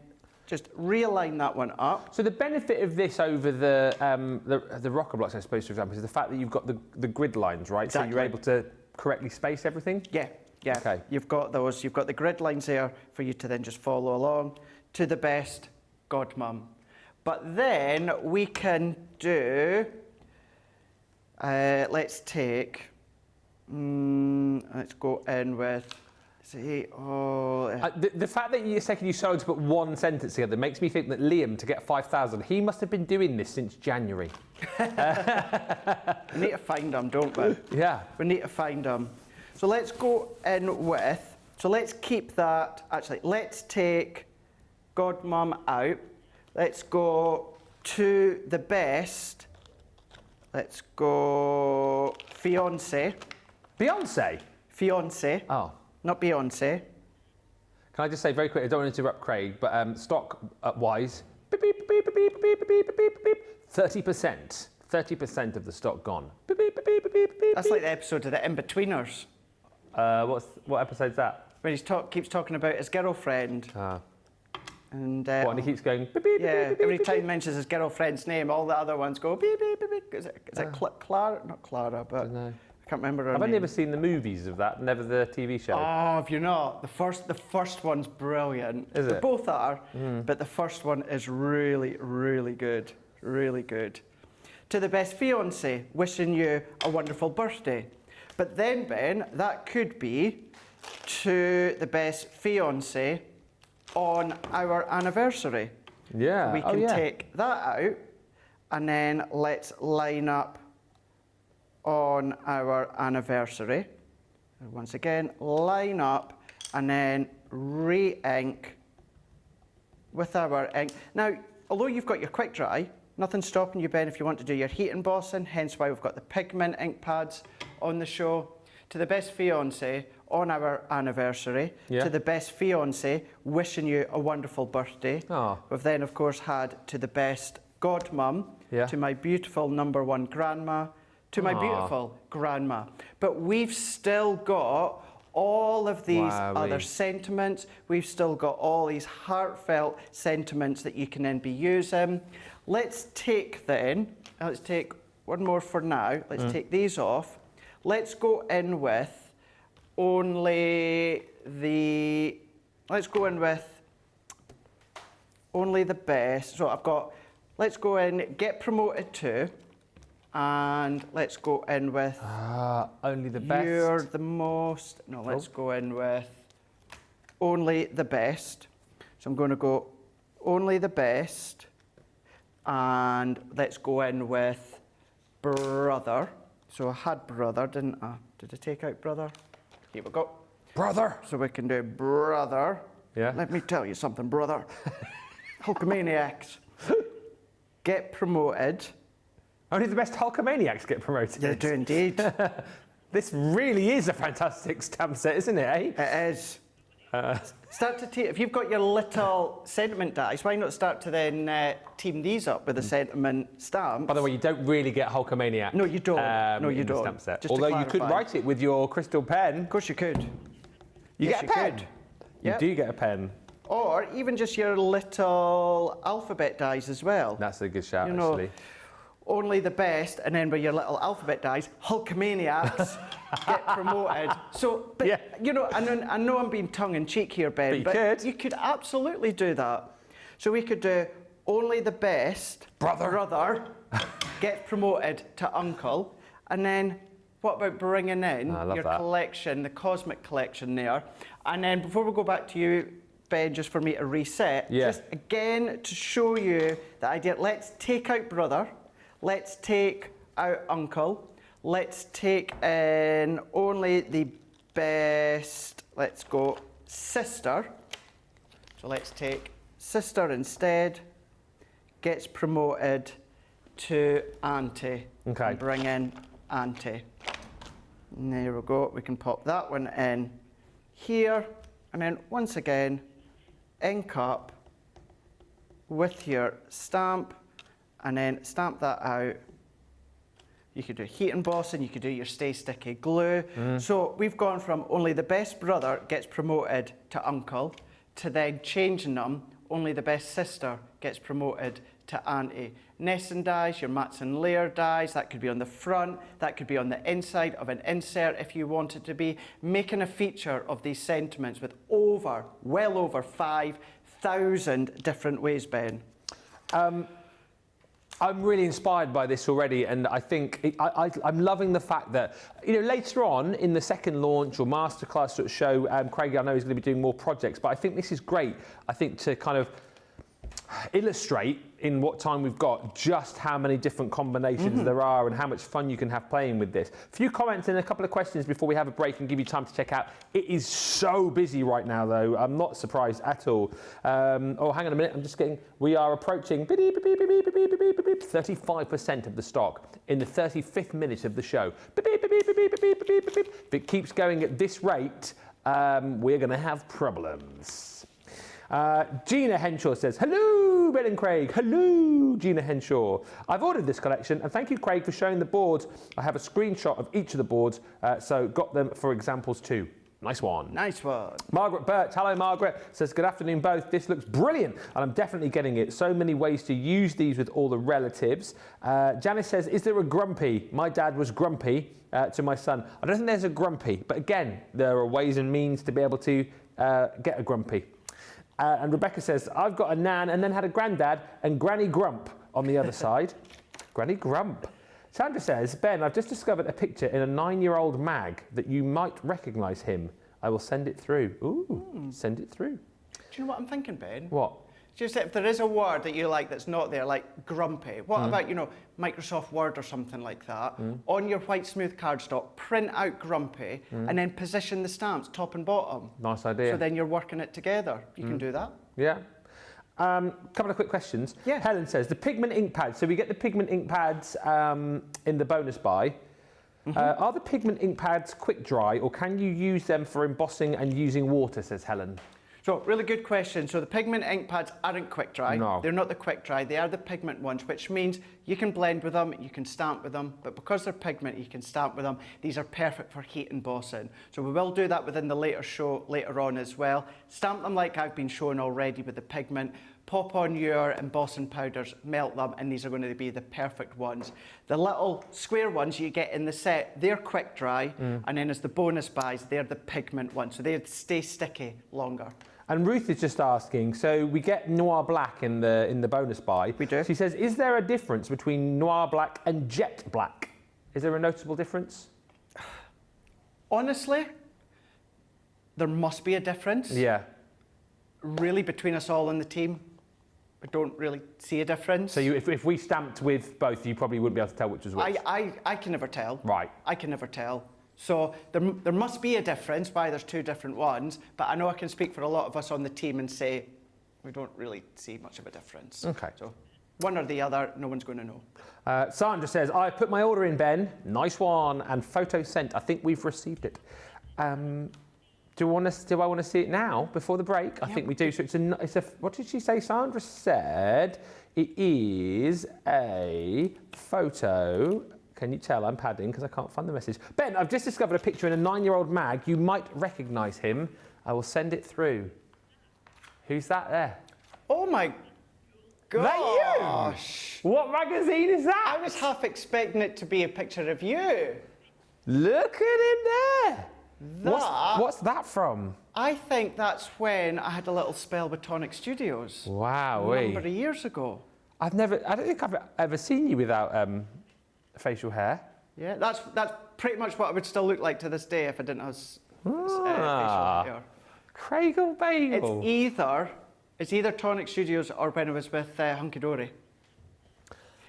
[SPEAKER 2] just realign that one up.
[SPEAKER 1] So the benefit of this over the rocker blocks, I suppose, for example, is the fact that you've got the grid lines, right?
[SPEAKER 2] Exactly.
[SPEAKER 1] So you're able to correctly space everything?
[SPEAKER 2] Yeah, yeah.
[SPEAKER 1] Okay.
[SPEAKER 2] You've got those, you've got the grid lines there for you to then just follow along to the best godmum. But then we can do, let's take, let's go in with, see,
[SPEAKER 1] The fact that it's taken you so long to put one sentence together makes me think that Liam, to get 5,000, he must have been doing this since January.
[SPEAKER 2] we need to find them, don't we?
[SPEAKER 1] Yeah.
[SPEAKER 2] We need to find them. So let's go in with, so let's keep that, actually, let's take godmum out. Let's go to the best. Let's go fiance.
[SPEAKER 1] Beyonce?
[SPEAKER 2] Fiance,
[SPEAKER 1] Oh.
[SPEAKER 2] not Beyonce.
[SPEAKER 1] Can I just say very quickly, I don't want to interrupt Craig, but stock-wise, 30%. 30% of the stock gone.
[SPEAKER 2] That's like the episode of the In-Betweeners.
[SPEAKER 1] What episode's that?
[SPEAKER 2] When he keeps talking about his girlfriend. And,
[SPEAKER 1] And he keeps going,
[SPEAKER 2] yeah, every time he mentions his girlfriend's name, all the other ones go beep, beep, beep, beep. Is it Clara? Not Clara, but
[SPEAKER 1] know.
[SPEAKER 2] I can't remember her
[SPEAKER 1] I've
[SPEAKER 2] name.
[SPEAKER 1] only ever seen the movies of that, never the TV show.
[SPEAKER 2] Oh, if you're not, the first one's brilliant.
[SPEAKER 1] Is
[SPEAKER 2] They
[SPEAKER 1] it?
[SPEAKER 2] both are, but the first one is really, really good. Really good. To the best fiance, wishing you a wonderful birthday. But then, Ben, that could be to the best fiance on our anniversary.
[SPEAKER 1] Yeah.
[SPEAKER 2] We can take that out and then let's line up on our anniversary. Once again, line up and then re-ink with our ink. Now, although you've got your quick dry, nothing's stopping you, Ben, if you want to do your heat embossing, hence why we've got the pigment ink pads on the show. To the best fiance on our anniversary,
[SPEAKER 1] Yeah.
[SPEAKER 2] to the best fiance, wishing you a wonderful birthday.
[SPEAKER 1] Oh.
[SPEAKER 2] We've then, of course, had to the best godmum,
[SPEAKER 1] Yeah.
[SPEAKER 2] to my beautiful #1 grandma, to my
[SPEAKER 1] Aw.
[SPEAKER 2] beautiful grandma. But we've still got all of these
[SPEAKER 1] Wowee.
[SPEAKER 2] other sentiments. We've still got all these heartfelt sentiments that you can then be using. Let's take then, let's take one more for now. Let's take these off. Let's go in with only the, let's go in with only the best. So I've got, let's go in, get promoted to, and let's go in with
[SPEAKER 1] Only the best.
[SPEAKER 2] you're the most, no, let's go in with only the best. So I'm going to go only the best, and let's go in with brother. So I had brother, didn't I? Did I take out brother? Here we go.
[SPEAKER 1] Brother.
[SPEAKER 2] So we can do brother.
[SPEAKER 1] Yeah.
[SPEAKER 2] Let me tell you something, brother. Hulkamaniacs. Get promoted.
[SPEAKER 1] Only the best Hulkamaniacs get promoted.
[SPEAKER 2] They do indeed.
[SPEAKER 1] This really is a fantastic stamp set, isn't it, eh?
[SPEAKER 2] It is. Start to if you've got your little sentiment dice, why not start to then team these up with a sentiment stamp?
[SPEAKER 1] By the way, you don't really get Hulkamaniac.
[SPEAKER 2] No, you don't. No, you
[SPEAKER 1] in the
[SPEAKER 2] don't.
[SPEAKER 1] stamp set.
[SPEAKER 2] Just to
[SPEAKER 1] Although you could
[SPEAKER 2] clarify.
[SPEAKER 1] write it with your crystal pen.
[SPEAKER 2] Of course you could.
[SPEAKER 1] You
[SPEAKER 2] Yes,
[SPEAKER 1] get a
[SPEAKER 2] you
[SPEAKER 1] pen.
[SPEAKER 2] could.
[SPEAKER 1] You
[SPEAKER 2] Yep.
[SPEAKER 1] do get a pen.
[SPEAKER 2] Or even just your little alphabet dice as well.
[SPEAKER 1] That's a good shout,
[SPEAKER 2] You know,
[SPEAKER 1] actually.
[SPEAKER 2] only the best, and then with your little alphabet dice, Hulkamaniacs get promoted. So, but
[SPEAKER 1] Yeah.
[SPEAKER 2] you know, I know I'm being tongue in cheek here, Ben,
[SPEAKER 1] But you could.
[SPEAKER 2] you could absolutely do that. So we could do only the best
[SPEAKER 1] Brother.
[SPEAKER 2] get promoted to uncle, and then what about bringing in
[SPEAKER 1] I love
[SPEAKER 2] your
[SPEAKER 1] that.
[SPEAKER 2] collection, the cosmic collection there, and then before we go back to you, Ben, just for me to reset,
[SPEAKER 1] Yeah.
[SPEAKER 2] just again to show you the idea. Let's take out brother. Let's take out uncle. Let's take in only the best, let's go sister. So let's take sister instead. Gets promoted to auntie.
[SPEAKER 1] Okay.
[SPEAKER 2] And bring in auntie. And there we go. We can pop that one in here. And then once again, ink up with your stamp. And then stamp that out You could do heat embossing, you could do your stay sticky glue. So we've gone from only the best brother gets promoted to uncle, to then changing them, only the best sister gets promoted to auntie. Nesson dies, your Matson Laird dies, that could be on the front, that could be on the inside of an insert if you wanted to be, making a feature of these sentiments with well over 5,000 different ways, Ben.
[SPEAKER 1] I'm really inspired by this already, and I think I'm loving the fact that, you know, later on in the second launch or masterclass sort of show, Craig, I know he's going to be doing more projects, but I think this is great, I think, to kind of illustrate in what time we've got just how many different combinations there are and how much fun you can have playing with this. A few comments and a couple of questions before we have a break and give you time to check out. It is so busy right now, though. I'm not surprised at all. Oh, hang on a minute. I'm just getting... We are approaching 35% of the stock in the 35th minute of the show. If it keeps going at this rate, we're going to have problems. Gina Henshaw says, hello, Ben and Craig. Hello, Gina Henshaw. I've ordered this collection, and thank you, Craig, for showing the boards. I have a screenshot of each of the boards, so got them for examples too. Nice one.
[SPEAKER 2] Nice one.
[SPEAKER 1] Margaret Burt, hello Margaret, says good afternoon both. This looks brilliant and I'm definitely getting it. So many ways to use these with all the relatives. Janice says, is there a grumpy? My dad was grumpy to my son. I don't think there's a grumpy, but again, there are ways and means to be able to get a grumpy. And Rebecca says, I've got a nan and then had a granddad and Granny Grump on the other side. Granny Grump. Sandra says, Ben, I've just discovered a picture in a 9-year-old mag that you might recognise him. I will send it through. Ooh, send it through.
[SPEAKER 2] Do you know what I'm thinking, Ben?
[SPEAKER 1] What?
[SPEAKER 2] Just if there is a word that you like that's not there, like grumpy, what about, you know, Microsoft Word or something like that? On your white smooth cardstock, print out grumpy and then position the stamps top and bottom.
[SPEAKER 1] Nice idea.
[SPEAKER 2] So then you're working it together. You can do that.
[SPEAKER 1] Yeah. Couple of quick questions.
[SPEAKER 2] Yeah.
[SPEAKER 1] Helen says, the pigment ink pads. So we get the pigment ink pads in the bonus buy. Are the pigment ink pads quick dry or can you use them for embossing and using water, says Helen?
[SPEAKER 2] So, really good question. So the pigment ink pads aren't quick dry.
[SPEAKER 1] No.
[SPEAKER 2] They're not the quick dry, they are the pigment ones, which means you can blend with them, you can stamp with them, but because they're pigment, you can stamp with them. These are perfect for heat embossing. So we will do that within the later show later on as well. Stamp them like I've been showing already with the pigment. Pop on your embossing powders, melt them, and these are going to be the perfect ones. The little square ones you get in the set, they're quick dry, and then as the bonus buys, they're the pigment ones, so they stay sticky longer.
[SPEAKER 1] And Ruth is just asking, so we get Noir Black in the bonus buy.
[SPEAKER 2] We do.
[SPEAKER 1] She says, is there a difference between Noir Black and Jet Black? Is there a noticeable difference?
[SPEAKER 2] Honestly, there must be a difference.
[SPEAKER 1] Yeah.
[SPEAKER 2] Really, between us all in the team, I don't really see a difference.
[SPEAKER 1] So if we stamped with both, you probably wouldn't be able to tell which was which.
[SPEAKER 2] I can never tell.
[SPEAKER 1] Right.
[SPEAKER 2] I can never tell. So there must be a difference why there's two different ones, but I know I can speak for a lot of us on the team and say we don't really see much of a difference.
[SPEAKER 1] Okay.
[SPEAKER 2] So one or the other, no one's going to know.
[SPEAKER 1] Sandra says, I put my order in, Ben. Nice one. And photo sent. I think we've received it. Do I want to see it now before the break? I think we do. So it's a. What did she say? Sandra said it is a photo. Can you tell I'm padding because I can't find the message? Ben, I've just discovered a picture in a 9-year-old mag. You might recognise him. I will send it through. Who's that there?
[SPEAKER 2] Oh my gosh!
[SPEAKER 1] That you? What magazine is that?
[SPEAKER 2] I was half expecting it to be a picture of you.
[SPEAKER 1] Look at him there.
[SPEAKER 2] That.
[SPEAKER 1] What's that from?
[SPEAKER 2] I think that's when I had a little spell with Tonic Studios.
[SPEAKER 1] Wow.
[SPEAKER 2] A number of years ago.
[SPEAKER 1] I don't think I've ever seen you without facial hair.
[SPEAKER 2] Yeah, that's pretty much what I would still look like to this day if I didn't have facial hair.
[SPEAKER 1] Craig Bagel.
[SPEAKER 2] It's either Tonic Studios or when I was with Hunky Dory.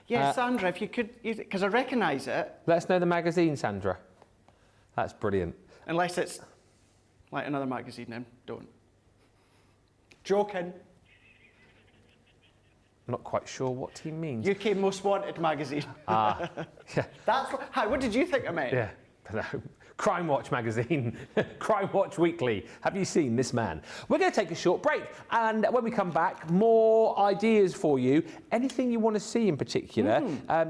[SPEAKER 2] Yeah, Sandra, if you could, because I recognise it.
[SPEAKER 1] Let us know the magazine, Sandra. That's brilliant.
[SPEAKER 2] Unless it's like another magazine, then don't. Joking.
[SPEAKER 1] I'm not quite sure what he means.
[SPEAKER 2] UK Most Wanted magazine.
[SPEAKER 1] Yeah.
[SPEAKER 2] That's what did you think I meant?
[SPEAKER 1] Yeah. Crime Watch magazine, Crime Watch Weekly. Have you seen this man? We're going to take a short break, and when we come back, more ideas for you. Anything you want to see in particular,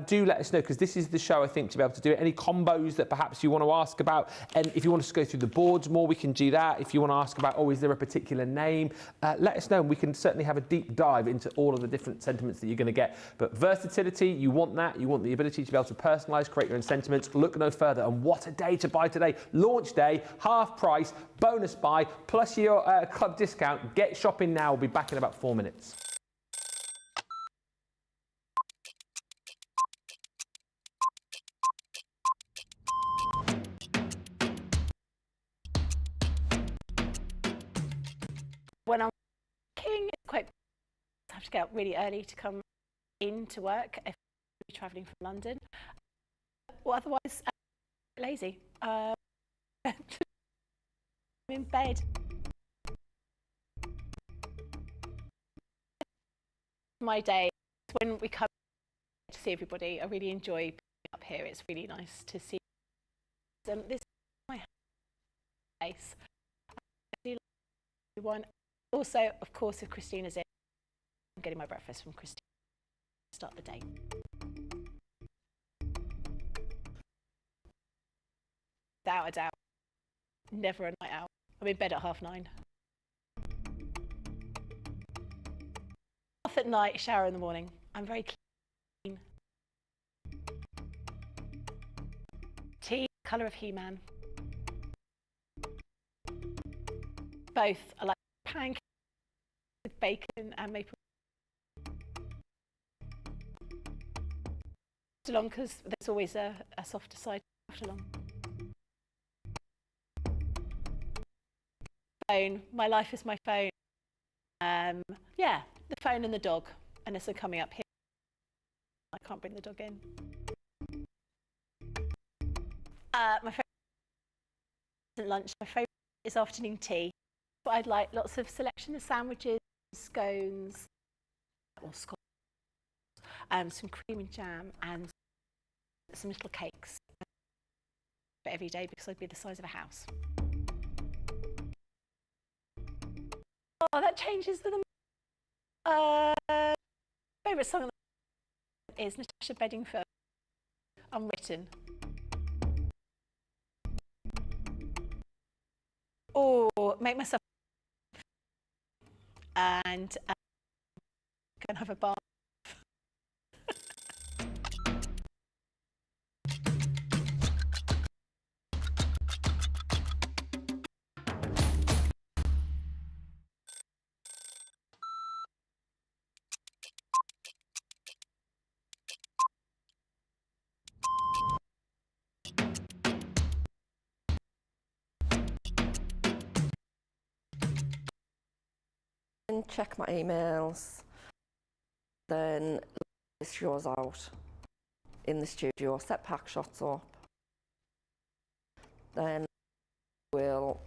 [SPEAKER 1] do let us know, because this is the show, I think, to be able to do it. Any combos that perhaps you want to ask about, and if you want us to go through the boards more, we can do that. If you want to ask about, oh, is there a particular name, let us know, and we can certainly have a deep dive into all of the different sentiments that you're going to get. But versatility, you want that. You want the ability to be able to personalise, create your own sentiments. Look no further. And what a day to buy today. Launch day, half price, bonus buy, plus your club discount. Get shopping now. We'll be back in about 4 minutes.
[SPEAKER 3] When I'm working, it's quite I have to get up really early to come into work if I'm travelling from London. Well, otherwise, I'm lazy. I'm in bed. My day, when we come to see everybody, I really enjoy being up here. It's really nice to see. This is my place. I do like everyone. Also, of course, if Christina's in, I'm getting my breakfast from Christina to start the day. Without a doubt, never a night out. I'm in bed at 9:30. Bath at night, shower in the morning. I'm very clean. Tea, colour of He-Man. Both. I like pancakes with bacon and maple. After long, because there's always a softer side after long. Phone. My life is my phone. Yeah, the phone and the dog. And as they're coming up here, I can't bring the dog in. My favourite isn't lunch. My favourite is afternoon tea. But I'd like lots of selection of sandwiches, scones, or scones, some cream and jam, and some little cakes for every day, because I'd be the size of a house. Oh, that changes with them. Favourite song is Natasha Bedingfield, Unwritten. Or make myself and go and have a bath.
[SPEAKER 4] Check my emails, then this shows out in the studio, set pack shots up, then we'll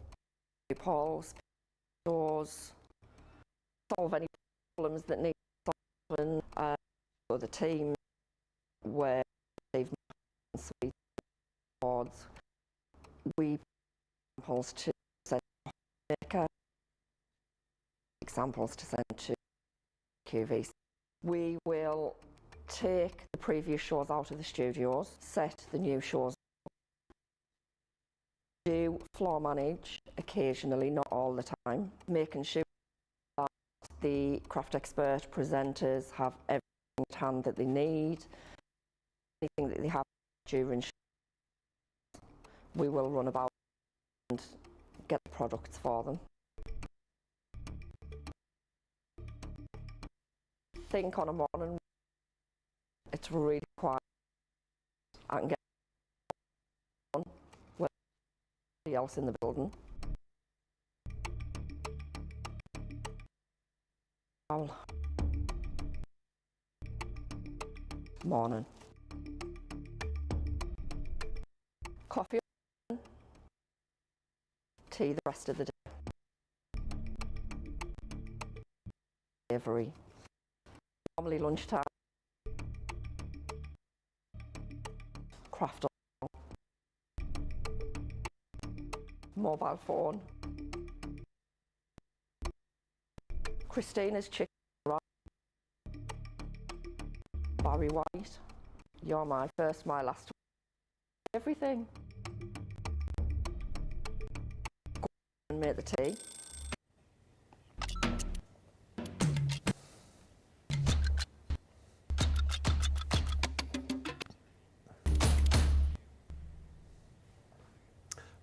[SPEAKER 4] do polls, shows, solve any problems that need solving. For the team where they've sweet boards, we samples to send maker, examples to send to QVC. We will take the previous shows out of the studios, set the new shows, do floor manage occasionally, not all the time, making sure that the craft expert presenters have everything at hand that they need, anything that they have during shows, we will run about and get the products for them. Think on a morning it's really quiet. I can get on with everybody else in the building. Morning. Coffee, tea the rest of the day. Every normally lunchtime. Craft on. mobile phone. Christina's chicken. Barry White, you're my first, my last. Everything. Go and make the tea.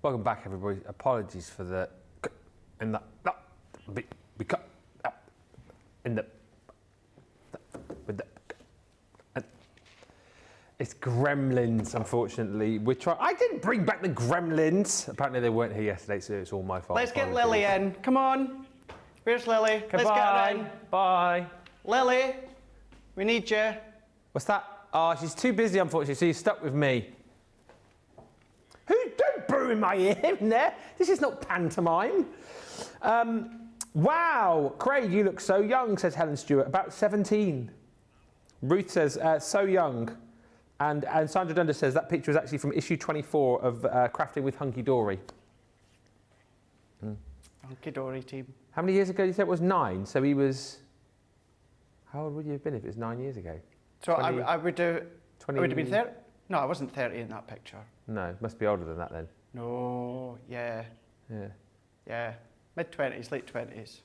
[SPEAKER 1] Welcome back, everybody. Apologies for the in the in the with the. It's gremlins, unfortunately. We're trying. I didn't bring back the gremlins. Apparently, they weren't here yesterday, so it's all my fault.
[SPEAKER 2] Let's get Lily in. Come on. Where's Lily? Let's get her in.
[SPEAKER 1] Bye.
[SPEAKER 2] Lily, we need you.
[SPEAKER 1] What's that? Oh, she's too busy, unfortunately, so you're stuck with me. Don't boo in my ear in there. This is not pantomime. Wow, Craig, you look so young, says Helen Stewart. About 17. Ruth says, so young. And Sandra Dunder says that picture is actually from issue 24 of Crafting with Hunky Dory.
[SPEAKER 2] Hunky Dory team.
[SPEAKER 1] How many years ago did you say it was 9? So he was... How old would you have been if it was 9 years ago?
[SPEAKER 2] So
[SPEAKER 1] 20,
[SPEAKER 2] I would do...
[SPEAKER 1] 20,
[SPEAKER 2] I would have been 30? No, I wasn't 30 in that picture.
[SPEAKER 1] No, must be older than that then.
[SPEAKER 2] No, yeah.
[SPEAKER 1] Yeah.
[SPEAKER 2] Yeah. Mid-20s, late 20s.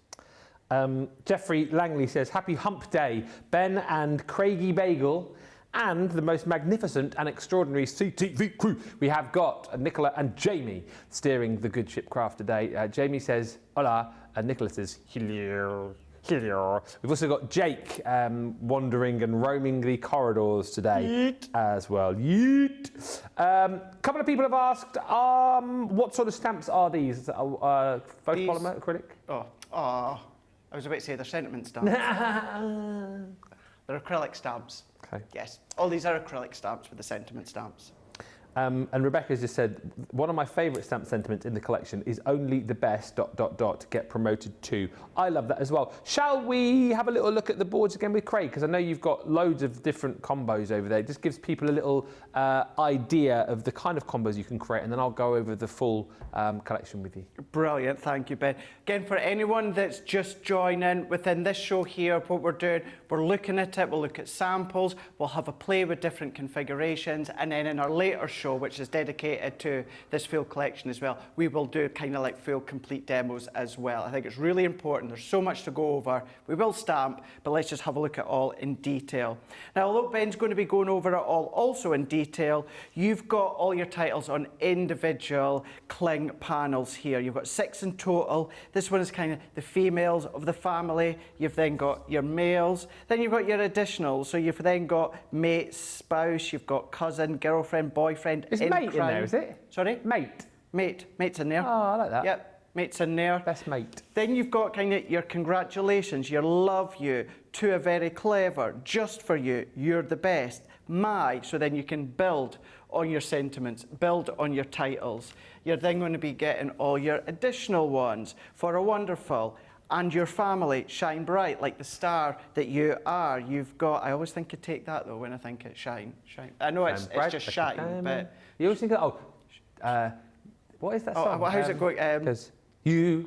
[SPEAKER 1] Jeffrey Langley says, happy hump day, Ben and Craigie Bagel, and the most magnificent and extraordinary CTV crew. We have got Nicola and Jamie steering the good ship craft today. Jamie says, hola, and Nicola says, hello. Hello. We've also got Jake wandering and roaming the corridors today as well. Yeet. Couple of people have asked, what sort of stamps are these? Photopolymer, acrylic?
[SPEAKER 2] Oh, I was about to say they're sentiment stamps. They're acrylic stamps.
[SPEAKER 1] Okay.
[SPEAKER 2] Yes, all these are acrylic stamps with the sentiment stamps.
[SPEAKER 1] And Rebecca's just said, one of my favourite stamp sentiments in the collection is only the best ... get promoted to. I love that as well. Shall we have a little look at the boards again with Craig? Because I know you've got loads of different combos over there. It just gives people a little idea of the kind of combos you can create, and then I'll go over the full collection with you.
[SPEAKER 2] Brilliant, thank you, Ben. Again, for anyone that's just joining within this show here, what we're doing, we're looking at it, we'll look at samples, we'll have a play with different configurations, and then in our later show, which is dedicated to this full collection as well, we will do kind of like full complete demos as well. I think it's really important. There's so much to go over. We will stamp, but let's just have a look at all in detail. Now, although Ben's going to be going over it all also in detail, you've got all your titles on individual cling panels here. You've got 6 in total. This one is kind of the females of the family. You've then got your males. Then you've got your additionals. So you've then got mate, spouse, you've got cousin, girlfriend, boyfriend.
[SPEAKER 1] Is mate in there, is it?
[SPEAKER 2] Sorry?
[SPEAKER 1] Mate.
[SPEAKER 2] Mate's in there.
[SPEAKER 1] Oh, I like that.
[SPEAKER 2] Yep, mate's in there.
[SPEAKER 1] Best mate.
[SPEAKER 2] Then you've got kind of your congratulations, your love you, to a very clever, just for you, you're the best, my, so then you can build on your sentiments, build on your titles. You're then going to be getting all your additional ones, for a wonderful, and your family, shine bright like the star that you are. You've got, I always think you take that though when I think it's shine. I know it's just shine, but...
[SPEAKER 1] You always think, what is that song?
[SPEAKER 2] How's it going?
[SPEAKER 1] Because you're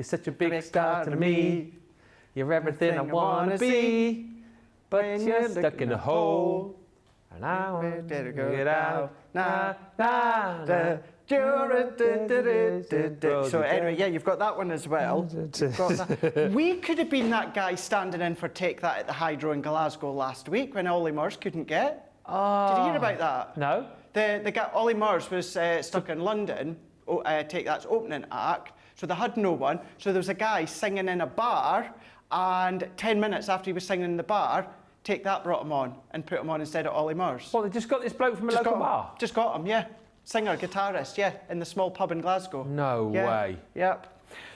[SPEAKER 1] such a big star to me. You're everything I want to be. But you're stuck in a hole. And I want to get out. Na, na, da. So anyway, yeah, you've got that one as well. We could have been that guy standing in for Take That at the Hydro in Glasgow last week when Ollie Murs couldn't get. Did you hear about that? No.
[SPEAKER 2] The guy, Ollie Murs was stuck in London, Take That's opening act, so they had no one. So there was a guy singing in a bar, and 10 minutes after he was singing in the bar, Take That brought him on and put him on instead of Ollie Murs.
[SPEAKER 1] Well, they just got this bloke from a local bar?
[SPEAKER 2] Just got him, yeah. Singer, guitarist, yeah, in the small pub in Glasgow.
[SPEAKER 1] No way.
[SPEAKER 2] Yep.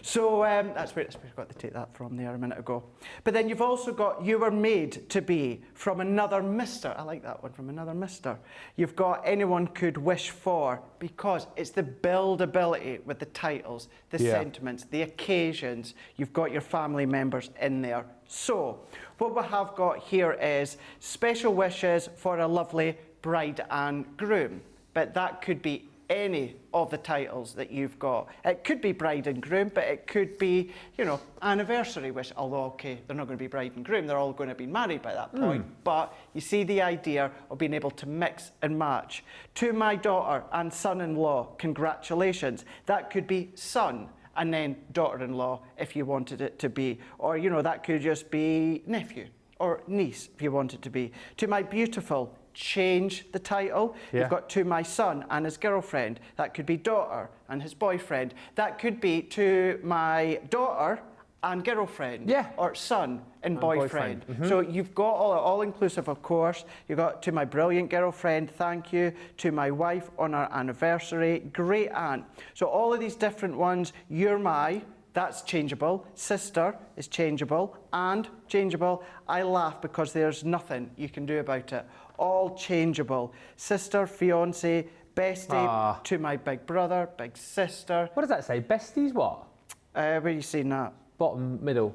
[SPEAKER 2] So that's where we got to take that from there a minute ago. But then you've also got You Were Made to Be from Another Mister. I like that one, from Another Mister. You've got Anyone Could Wish For, because it's the buildability with the titles, the sentiments, the occasions. You've got your family members in there. So what we have got here is special wishes for a lovely bride and groom. But that could be any of the titles that you've got. It could be bride and groom, but it could be, you know, anniversary wish, although, okay, they're not going to be bride and groom, they're all going to be married by that point. But you see the idea of being able to mix and match. To my daughter and son-in-law, congratulations. That could be son and then daughter-in-law if you wanted it to be. Or, you know, that could just be nephew or niece if you want it to be. To my beautiful, change the title.
[SPEAKER 1] Yeah.
[SPEAKER 2] You've got to my son and his girlfriend. That could be daughter and his boyfriend. That could be to my daughter and girlfriend.
[SPEAKER 1] Yeah.
[SPEAKER 2] Or son and boyfriend.
[SPEAKER 1] boyfriend.
[SPEAKER 2] So you've got all inclusive, of course. You've got to my brilliant girlfriend, thank you. To my wife on our anniversary, great aunt. So all of these different ones, you're my, that's changeable. Sister is changeable and changeable. I laugh because there's nothing you can do about it. All changeable. Sister, fiance, bestie, to my big brother, big sister.
[SPEAKER 1] What does that say? Besties what?
[SPEAKER 2] Where are you seeing that?
[SPEAKER 1] Bottom, middle.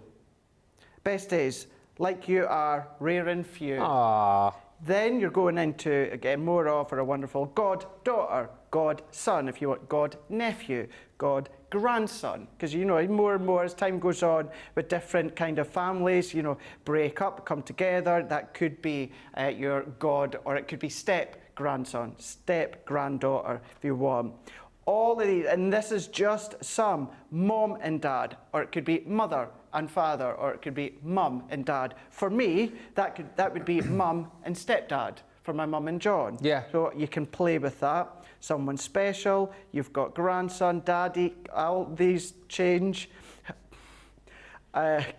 [SPEAKER 2] Besties, like you are, rare and few.
[SPEAKER 1] Ah.
[SPEAKER 2] Then you're going into, again, more of a wonderful god-daughter, god-son, if you want, god-nephew, god-grandson. Because, you know, more and more as time goes on with different kind of families, you know, break up, come together. That could be your god, or it could be step-grandson, step-granddaughter, if you want. All of these, and this is just some, mom and dad, or it could be mother and father, or it could be mum and dad. For me, that would be mum and stepdad for my mum and John.
[SPEAKER 1] Yeah.
[SPEAKER 2] So you can play with that. Someone special, you've got grandson, daddy, all these change.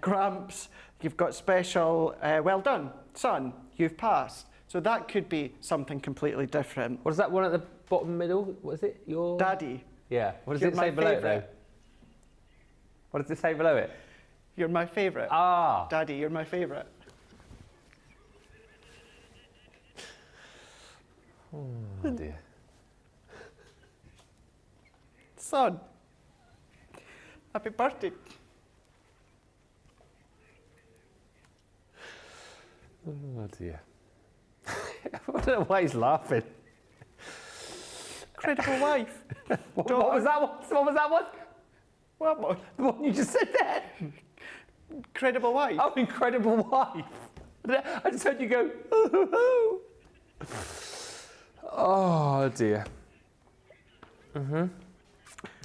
[SPEAKER 2] Gramps, you've got special, well done, son, you've passed. So that could be something completely different.
[SPEAKER 1] What is that one at the bottom middle? What is it? Your
[SPEAKER 2] Daddy.
[SPEAKER 1] Yeah. What does
[SPEAKER 2] You're
[SPEAKER 1] it say
[SPEAKER 2] my
[SPEAKER 1] below it
[SPEAKER 2] favourite.
[SPEAKER 1] though? What does it say below it?
[SPEAKER 2] You're my favourite.
[SPEAKER 1] Ah.
[SPEAKER 2] Daddy, you're my favourite.
[SPEAKER 1] Oh dear.
[SPEAKER 2] Son, happy birthday.
[SPEAKER 1] Oh dear. I don't know why he's laughing.
[SPEAKER 2] Incredible wife.
[SPEAKER 1] What was that one? What was that one?
[SPEAKER 2] What more?
[SPEAKER 1] The one you just said there.
[SPEAKER 2] Incredible wife.
[SPEAKER 1] Oh, incredible wife. I just heard you go. Oh, oh dear.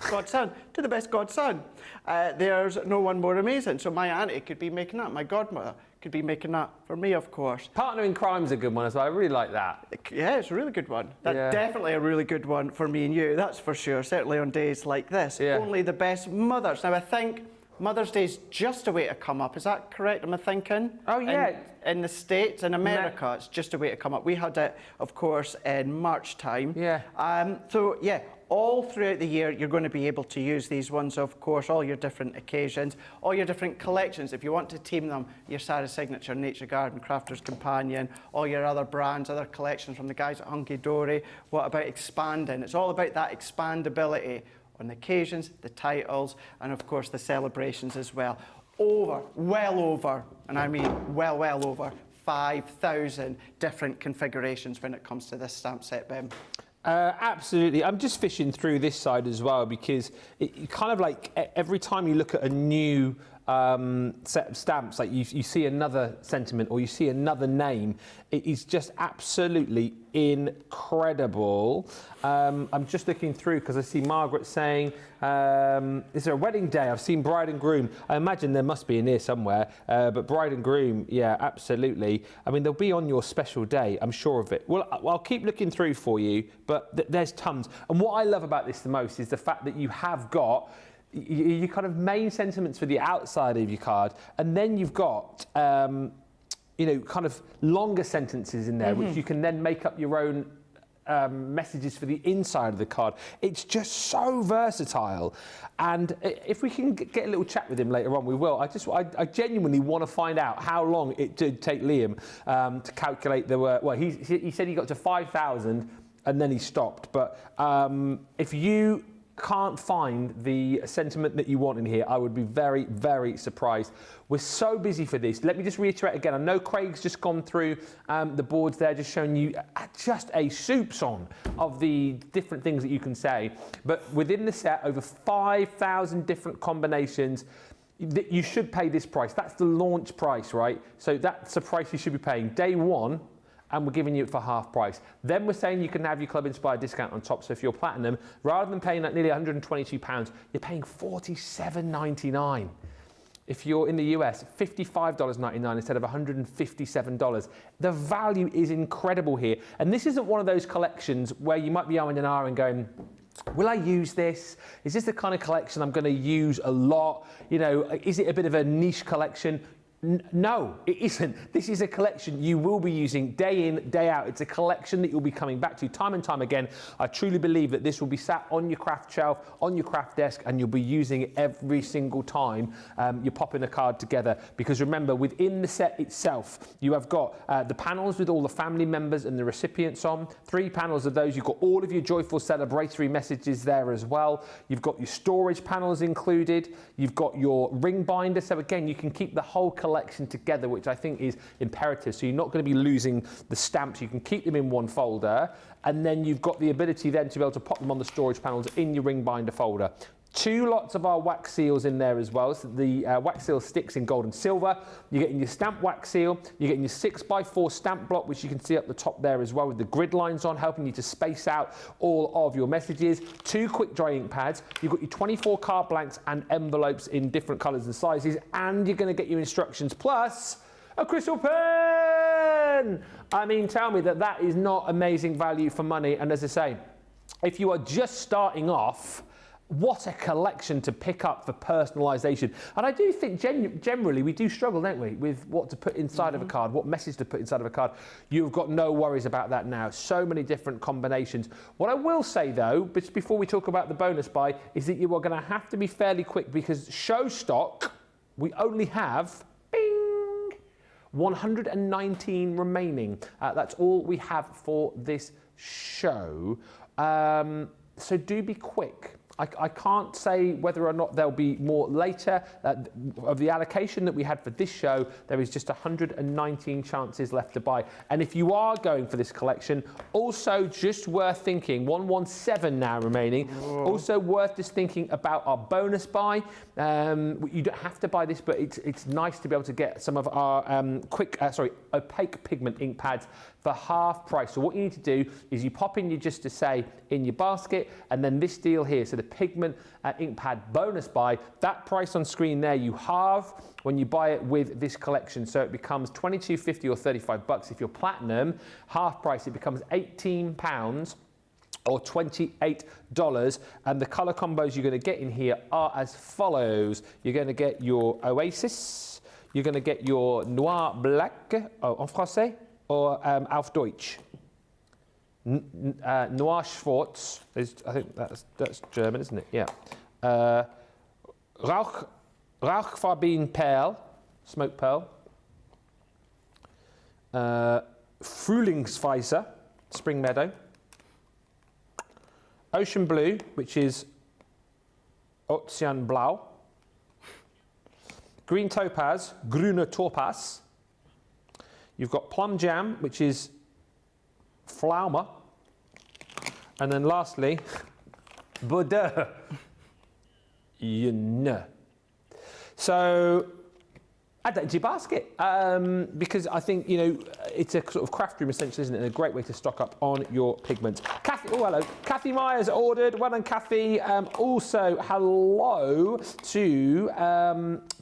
[SPEAKER 2] Godson, to the best godson. There's no one more amazing. So my auntie could be making that. My godmother could be making that for me, of course.
[SPEAKER 1] Partner in crime's a good one as well. I really like that.
[SPEAKER 2] Yeah, it's a really good one. That's
[SPEAKER 1] Yeah.
[SPEAKER 2] definitely a really good one for me and you, that's for sure. Certainly on days like this.
[SPEAKER 1] Yeah.
[SPEAKER 2] Only the best mothers. Now, I think Mother's Day is just a way to come up. Is that correct? Am I thinking?
[SPEAKER 1] Oh, yeah.
[SPEAKER 2] In the States, in America, it's just a way to come up. We had it, of course, in March time.
[SPEAKER 1] Yeah.
[SPEAKER 2] So, yeah, all throughout the year, you're going to be able to use these ones, of course, all your different occasions, all your different collections. If you want to team them, your Sarah Signature, Nature Garden, Crafter's Companion, all your other brands, other collections from the guys at Hunky Dory. What about expanding? It's all about that expandability on the occasions, the titles, and of course the celebrations as well. Well over, and I mean well over 5,000 different configurations when it comes to this stamp set, Ben.
[SPEAKER 1] Absolutely. I'm just fishing through this side as well because it kind of like every time you look at a new set of stamps, like you see another sentiment or you see another name, it is just absolutely incredible. I'm just looking through because I see Margaret saying, is there a wedding day? I've seen bride and groom. I imagine there must be in here somewhere, but bride and groom, yeah, absolutely. I mean, they'll be on your special day, I'm sure of it. Well, I'll keep looking through for you, but there's tons. And what I love about this the most is the fact that you have got your kind of main sentiments for the outside of your card, and then you've got you know, kind of longer sentences in there, which you can then make up your own messages for the inside of the card. It's just so versatile, and if we can get a little chat with him later on, we will. I genuinely want to find out how long it did take Liam to calculate the well, he said he got to 5,000 and then he stopped, but if you can't find the sentiment that you want in here, I would be very, very surprised. We're so busy for this. Let me just reiterate again. I know Craig's just gone through the boards there, just showing you just a soups on of the different things that you can say. But within the set, over 5,000 different combinations. That you should pay this price. That's the launch price, right? So that's the price you should be paying day one, and we're giving you it for half price. Then we're saying you can have your Club Inspired discount on top. So if you're platinum, rather than paying that nearly £122, you're paying $47.99. If you're in the US, $55.99 instead of $157. The value is incredible here. And this isn't one of those collections where you might be arming and ahhing and going, will I use this? Is this the kind of collection I'm going to use a lot? You know, is it a bit of a niche collection? No, it isn't. This is a collection you will be using day in, day out. It's a collection that you'll be coming back to time and time again. I truly believe that this will be sat on your craft shelf, on your craft desk, and you'll be using it every single time you're popping a card together. Because remember, within the set itself, you have got the panels with all the family members and the recipients on. 3 panels of those. You've got all of your joyful celebratory messages there as well. You've got your storage panels included. You've got your ring binder. So again, you can keep the whole collection together, which I think is imperative. So you're not going to be losing the stamps. You can keep them in one folder, and then you've got the ability then to be able to pop them on the storage panels in your ring binder folder. 2 lots of our wax seals in there as well. So the wax seal sticks in gold and silver. You're getting your stamp wax seal. You're getting your 6x4 stamp block, which you can see up the top there as well with the grid lines on, helping you to space out all of your messages. 2 quick dry ink pads. You've got your 24 card blanks and envelopes in different colours and sizes. And you're going to get your instructions plus a crystal pen. I mean, tell me that that is not amazing value for money. And as I say, if you are just starting off, what a collection to pick up for personalisation. And I do think generally we do struggle, don't we, with what to put inside of a card, what message to put inside of a card. You've got no worries about that now. So many different combinations. What I will say though, just before we talk about the bonus buy, is that you are going to have to be fairly quick because show stock, we only have 119 remaining. That's all we have for this show. So do be quick. I can't say whether or not there'll be more later. Of the allocation that we had for this show, there is just 119 chances left to buy. And if you are going for this collection, also just worth thinking, 117 now remaining, also worth just thinking about our bonus buy. You don't have to buy this, but it's nice to be able to get some of our opaque pigment ink pads for half price. So what you need to do is you pop in your just to say in your basket, and then this deal here, so the pigment ink pad bonus buy, that price on screen there you halve when you buy it with this collection. So it becomes $22.50 or $35 if you're platinum. Half price, it becomes £18 or $28. And the colour combos you're going to get in here are as follows. You're going to get your Oasis, you're going to get your Noir Black, en français, or auf Deutsch. Noir Schwarz, I think that's German, isn't it? Yeah. Rauchfarben Perl, smoke pearl. Frühlingsweißer, spring meadow. Ocean blue, which is Ozeanblau. Green topaz, grüner Topaz. You've got plum jam, which is Pflaume. And then lastly, Bordeaux. So add that into your basket because I think, you know, it's a sort of craft room essentially, isn't it? And a great way to stock up on your pigments. Kathy, oh hello. Kathy Myers ordered. Well done, Kathy. Also, hello to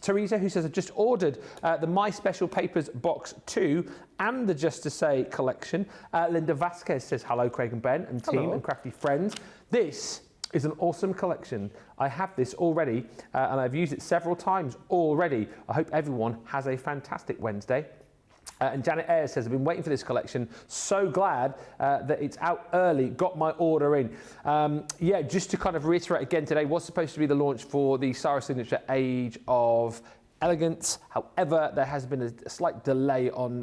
[SPEAKER 1] Teresa, who says, I've just ordered the My Special Papers Box 2 and the Just to Say collection. Linda Vasquez says, hello, Craig and Ben and team and crafty friends. This is an awesome collection. I have this already and I've used it several times already. I hope everyone has a fantastic Wednesday. And Janet Ayres says, I've been waiting for this collection. So glad that it's out early. Got my order in. Yeah, just to kind of reiterate again, today was supposed to be the launch for the Sarah Signature Age of Elegance. However, there has been a slight delay on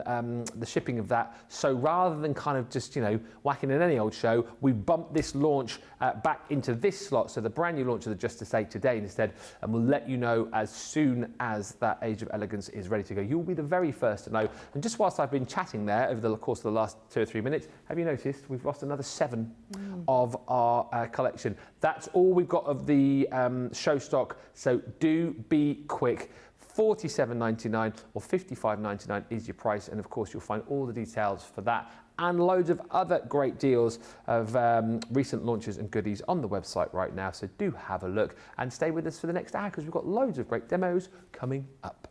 [SPEAKER 1] the shipping of that. So rather than kind of just, whacking in any old show, we bumped this launch back into this slot. So the brand new launch of the Just to Say today instead, and we'll let you know as soon as that Age of Elegance is ready to go. You'll be the very first to know. And just whilst I've been chatting there over the course of the last 2 or 3 minutes, have you noticed we've lost another 7 of our collection? That's all we've got of the show stock. So do be quick. $47.99 or $55.99 is your price, and of course you'll find all the details for that and loads of other great deals of recent launches and goodies on the website right now. So do have a look and stay with us for the next hour, because we've got loads of great demos coming up.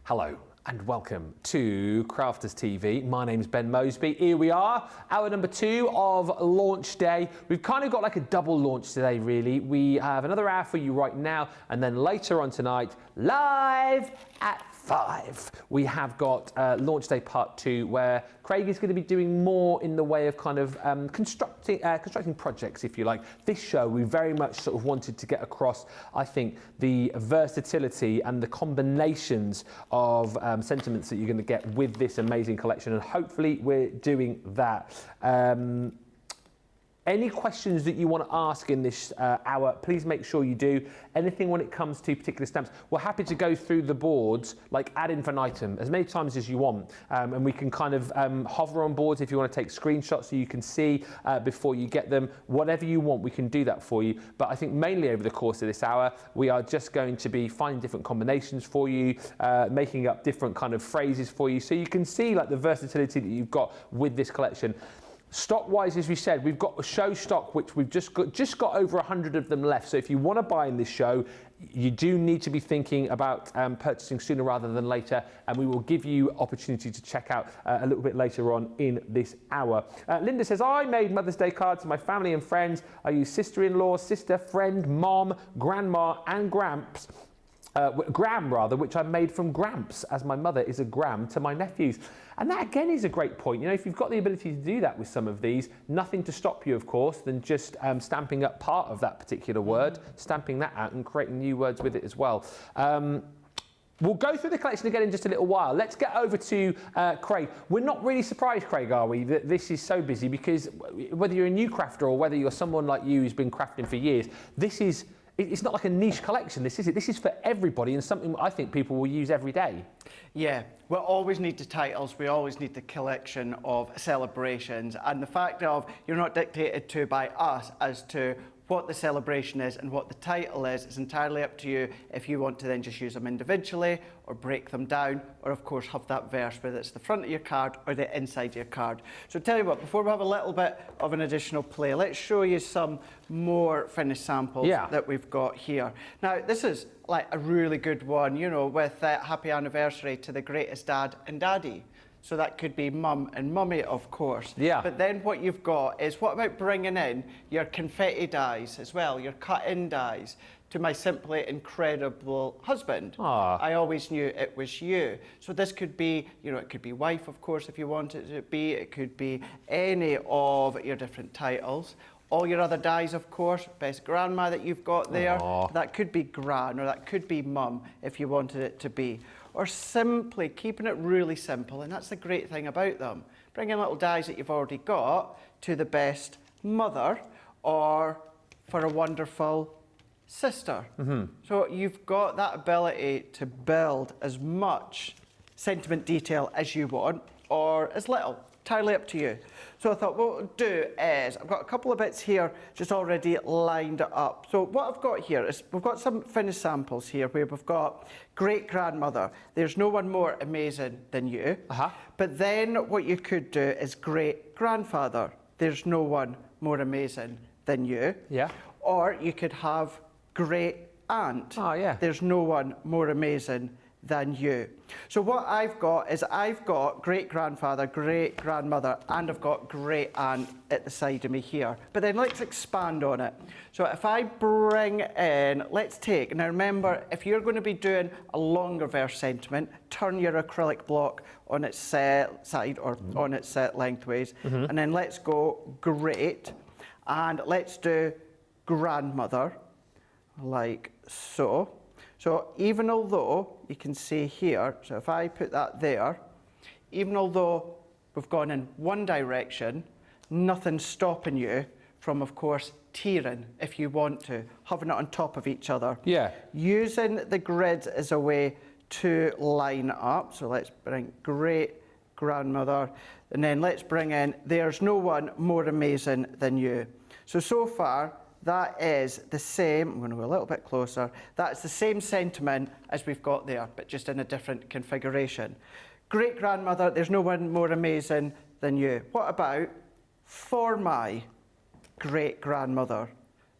[SPEAKER 1] Hello and welcome to Crafters TV. My name's Ben Moseby. Here we are, hour number 2 of launch day. We've kind of got like a double launch today, really. We have another hour for you right now, and then later on tonight, live at 5, we have got launch day part 2, where Craig is going to be doing more in the way of kind of constructing projects, if you like. This show, we very much sort of wanted to get across, I think, the versatility and the combinations of sentiments that you're going to get with this amazing collection, and hopefully we're doing that. Any questions that you want to ask in this hour, please make sure you do. Anything when it comes to particular stamps, we're happy to go through the boards like ad infinitum as many times as you want, and we can kind of hover on boards if you want to take screenshots so you can see before you get them. Whatever you want, we can do that for you. But I think mainly over the course of this hour, we are just going to be finding different combinations for you, making up different kind of phrases for you, so you can see like the versatility that you've got with this collection. Stock-wise, as we said, we've got a show stock, which we've just got over 100 of them left. So if you want to buy in this show, you do need to be thinking about purchasing sooner rather than later, and we will give you opportunity to check out a little bit later on in this hour. Linda says, I made Mother's Day cards to my family and friends. I use sister-in-law, sister, friend, mom, grandma, and Gramps. Gram rather, which I made from Gramps, as my mother is a gram to my nephews. And that again is a great point. If you've got the ability to do that with some of these, nothing to stop you, of course, than just stamping up part of that particular word, stamping that out and creating new words with it as well. We'll go through the collection again in just a little while. Let's get over to Craig. We're not really surprised, Craig, are we, that this is so busy, because whether you're a new crafter or whether you're someone like you who's been crafting for years, it's not like a niche collection, this is it. This is for everybody, and something I think people will use every day.
[SPEAKER 2] Yeah, we always need the titles, we always need the collection of celebrations, and the fact of you're not dictated to by us as to what the celebration is and what the title is entirely up to you if you want to then just use them individually or break them down, or of course have that verse, whether it's the front of your card or the inside of your card. So tell you what, before we have a little bit of an additional play, let's show you some more finished samples that we've got here. Now this is like a really good one, with happy anniversary to the greatest dad and daddy. So that could be mum and mummy, of course. Yeah. But then what you've got is, what about bringing in your confetti dies as well, your cut-in dies, to my simply incredible husband. Aww. I always knew it was you. So this could be, it could be wife, of course, if you want it to be. It could be any of your different titles. All your other dies, of course, best grandma that you've got there. Aww. That could be gran, or that could be mum, if you wanted it to be. Or simply keeping it really simple, and that's the great thing about them. Bringing little dies that you've already got to the best mother, or for a wonderful sister. Mm-hmm. So you've got that ability to build as much sentiment detail as you want, or as little. Entirely up to you. So I thought what we'll do is, I've got a couple of bits here just already lined up. So what I've got here is, we've got some finished samples here where we've got great grandmother. There's no one more amazing than you. Uh-huh. But then what you could do is great grandfather. There's no one more amazing than you. Yeah. Or you could have great aunt. Oh yeah. There's no one more amazing than you. So what I've got is, I've got great grandfather, great grandmother, and I've got great aunt at the side of me here. But then let's expand on it. So if I bring in, let's take, now remember, if you're going to be doing a longer verse sentiment, turn your acrylic block on its side, or on its lengthways, and then let's go great, and let's do grandmother, like so. So even although you can see here, so if I put that there, even although we've gone in one direction, nothing's stopping you from, of course, tearing if you want to, having it on top of each other.
[SPEAKER 1] Yeah.
[SPEAKER 2] Using the grid as a way to line up. So let's bring great grandmother, and then let's bring in there's no one more amazing than you. So far, that is the same, I'm going to go a little bit closer, that's the same sentiment as we've got there, but just in a different configuration. Great grandmother, there's no one more amazing than you. What about for my great grandmother,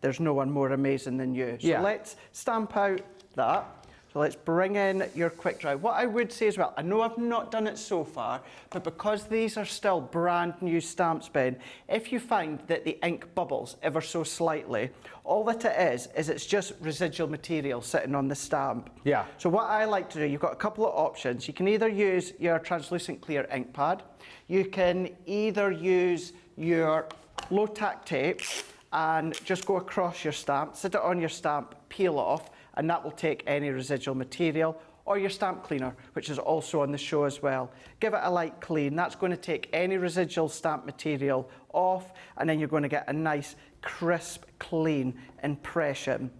[SPEAKER 2] there's no one more amazing than you. So let's stamp out that. So let's bring in your quick dry. What I would say as well, I know I've not done it so far, but because these are still brand new stamps, Ben, if you find that the ink bubbles ever so slightly, all that it is it's just residual material sitting on the stamp.
[SPEAKER 1] Yeah.
[SPEAKER 2] So what I like to do, you've got a couple of options. You can either use your translucent clear ink pad, you can either use your low tack tape and just go across your stamp, sit it on your stamp, peel off, and that will take any residual material, or your stamp cleaner, which is also on the show as well. Give it a light clean. That's going to take any residual stamp material off, and then you're going to get a nice, crisp, clean impression.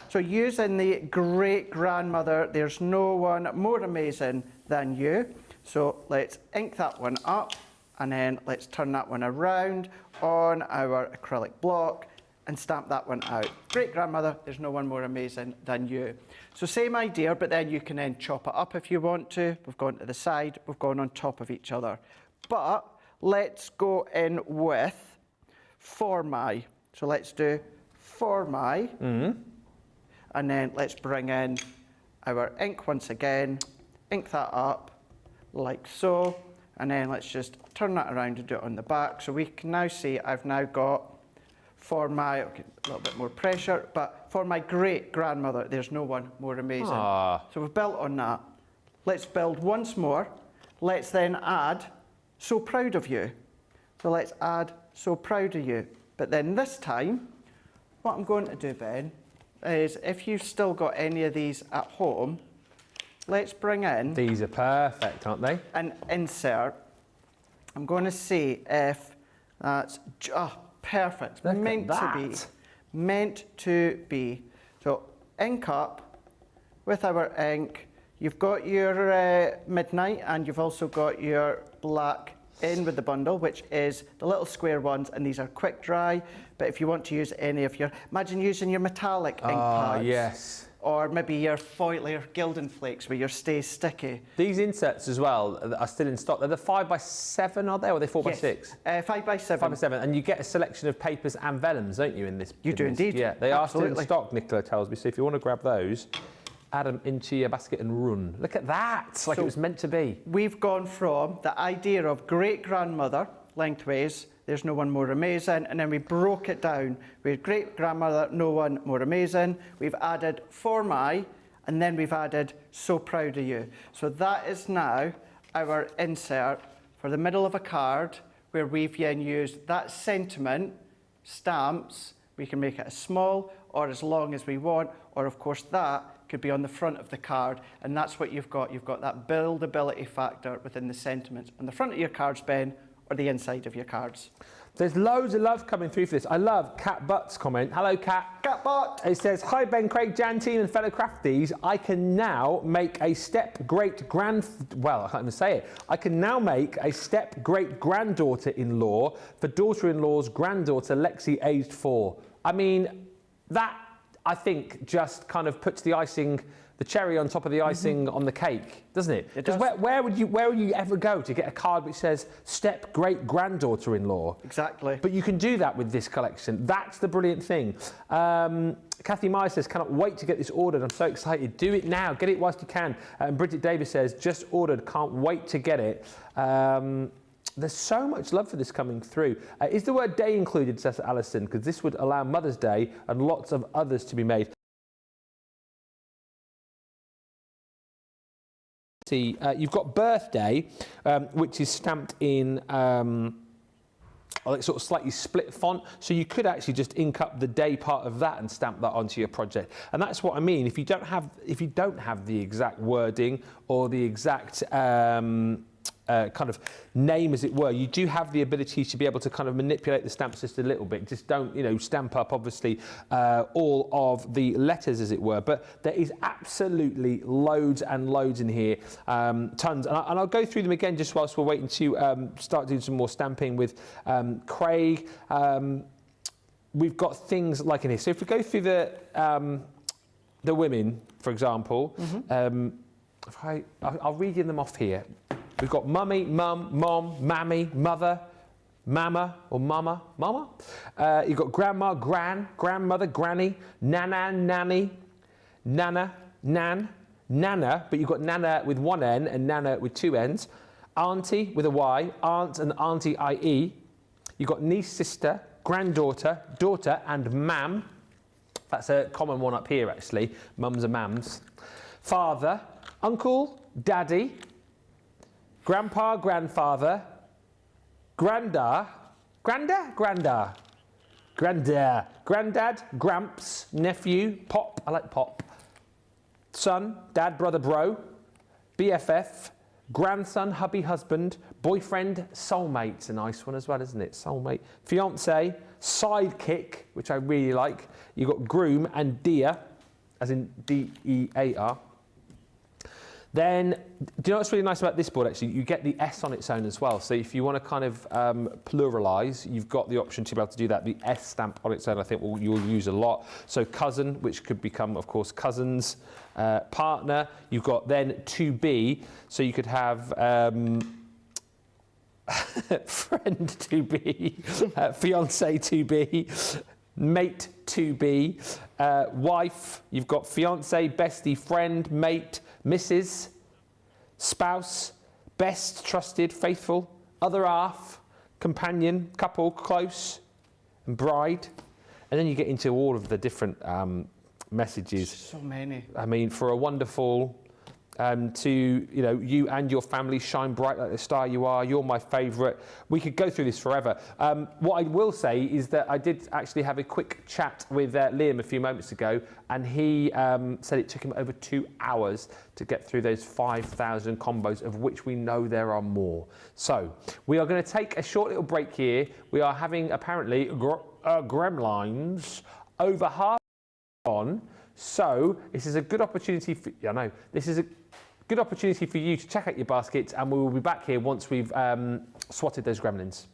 [SPEAKER 2] So using the great grandmother, there's no one more amazing than you. So let's ink that one up, and then let's turn that one around on our acrylic block and stamp that one out. Great grandmother, there's no one more amazing than you. So same idea, but then you can then chop it up if you want to. We've gone to the side, we've gone on top of each other. But let's go in with for my. So let's do for my. And then let's bring in our ink once again, ink that up like so. And then let's just turn that around and do it on the back. So we can now see I've now got for my, okay, a little bit more pressure, but for my great grandmother, there's no one more amazing.
[SPEAKER 1] Aww.
[SPEAKER 2] So we've built on that. Let's build once more. Let's then add so proud of you. So let's add so proud of you. But then this time, what I'm going to do, Ben, is if you've still got any of these at home, let's bring in.
[SPEAKER 1] These are perfect, aren't they?
[SPEAKER 2] An insert. I'm going to see if that's perfect.
[SPEAKER 1] Look
[SPEAKER 2] Meant
[SPEAKER 1] at
[SPEAKER 2] to be.
[SPEAKER 1] that.
[SPEAKER 2] Meant to be. So ink up with our ink. You've got your midnight, and you've also got your black in with the bundle, which is the little square ones, and these are quick dry. But if you want to use any of your, imagine using your metallic ink pads.
[SPEAKER 1] Yes.
[SPEAKER 2] Or maybe your foil, your Gildan flakes where your stays sticky.
[SPEAKER 1] These inserts as well are still in stock. They're the 5x7, are they, or are they 4x6?
[SPEAKER 2] 5x7.
[SPEAKER 1] 5x7, and you get a selection of papers and vellums, don't you, in this?
[SPEAKER 2] You do indeed.
[SPEAKER 1] Yeah, they are still
[SPEAKER 2] Absolutely.
[SPEAKER 1] in stock, Nicola tells me. So if you want to grab those, add them into your basket and run. Look at that, it's like it was meant to be.
[SPEAKER 2] We've gone from the idea of great-grandmother, lengthways, there's no one more amazing, and then we broke it down. We had great-grandmother, no one more amazing. We've added for my, and then we've added so proud of you. So that is now our insert for the middle of a card, where we've then used that sentiment, stamps. We can make it as small or as long as we want, or of course that could be on the front of the card, and that's what you've got. You've got that buildability factor within the sentiments on the front of your cards, Ben, or the inside of your cards.
[SPEAKER 1] There's loads of love coming through for this. I love Cat Butt's comment. Hello, Cat.
[SPEAKER 2] Cat Butt!
[SPEAKER 1] It says, hi Ben, Craig, Jan team and fellow crafties. I can now make a well, I can't even say it. I can now make a step-great-granddaughter-in-law for daughter-in-law's granddaughter, Lexi, aged 4. I mean, that, I think, just kind of puts the cherry on top of the icing on the cake, doesn't it?
[SPEAKER 2] It does.
[SPEAKER 1] Where would you ever go to get a card which says step-great-granddaughter-in-law?
[SPEAKER 2] Exactly.
[SPEAKER 1] But you can do that with this collection. That's the brilliant thing. Kathy Meyer says, cannot wait to get this ordered. I'm so excited. Do it now. Get it whilst you can. And Bridget Davis says, just ordered. Can't wait to get it. There's so much love for this coming through. Is the word day included, says Alison? Because this would allow Mother's Day and lots of others to be made. You've got birthday, which is stamped in like sort of slightly split font, so you could actually just ink up the day part of that and stamp that onto your project. And that's what I mean. If you don't have the exact wording or the exact kind of name, as it were, you do have the ability to be able to kind of manipulate the stamps just a little bit. Just don't, you know, stamp up obviously all of the letters, as it were. But there is absolutely loads and loads in here, tons. And I'll go through them again just whilst we're waiting to start doing some more stamping with Craig. We've got things like in here. So if we go through the women, for example, I'll read you them off here. We've got mummy, mum, mom, mammy, mother, mama or mama, mama. You've got grandma, gran, grandmother, granny, nana, nanny, nana, nan, nana, but you've got nana with one N and nana with two N's. Auntie with a Y, aunt and auntie IE. You've got niece, sister, granddaughter, daughter and mam. That's a common one up here actually, mums and mams. Father, uncle, daddy, grandpa, grandfather, grandad, granddad, gramps, nephew, pop, I like pop, son, dad, brother, bro, BFF, grandson, hubby, husband, boyfriend, soulmate. It's a nice one as well, isn't it? Soulmate. Fiance, sidekick, which I really like. You've got groom and dear, as in D-E-A-R. Then, do you know what's really nice about this board actually? You get the S on its own as well. So if you want to kind of pluralise, you've got the option to be able to do that. The S stamp on its own, I think you'll use a lot. So cousin, which could become, of course, cousins, partner. You've got then to be, so you could have friend to be, fiance to be, mate to be, wife. You've got fiance, bestie, friend, mate, Mrs, spouse, best, trusted, faithful, other half, companion, couple, close, and bride. And then you get into all of the different messages.
[SPEAKER 2] So many. I
[SPEAKER 1] mean, for a wonderful, to, you know, you and your family shine bright like the star you are. You're my favourite. We could go through this forever. What I will say is that I did actually have a quick chat with Liam a few moments ago, and he said it took him over 2 hours to get through those 5,000 combos, of which we know there are more. So we are going to take a short little break here. We are having apparently gremlins over half on. So this is a good opportunity for, this is a good opportunity for you to check out your baskets, and we will be back here once we've swatted those gremlins.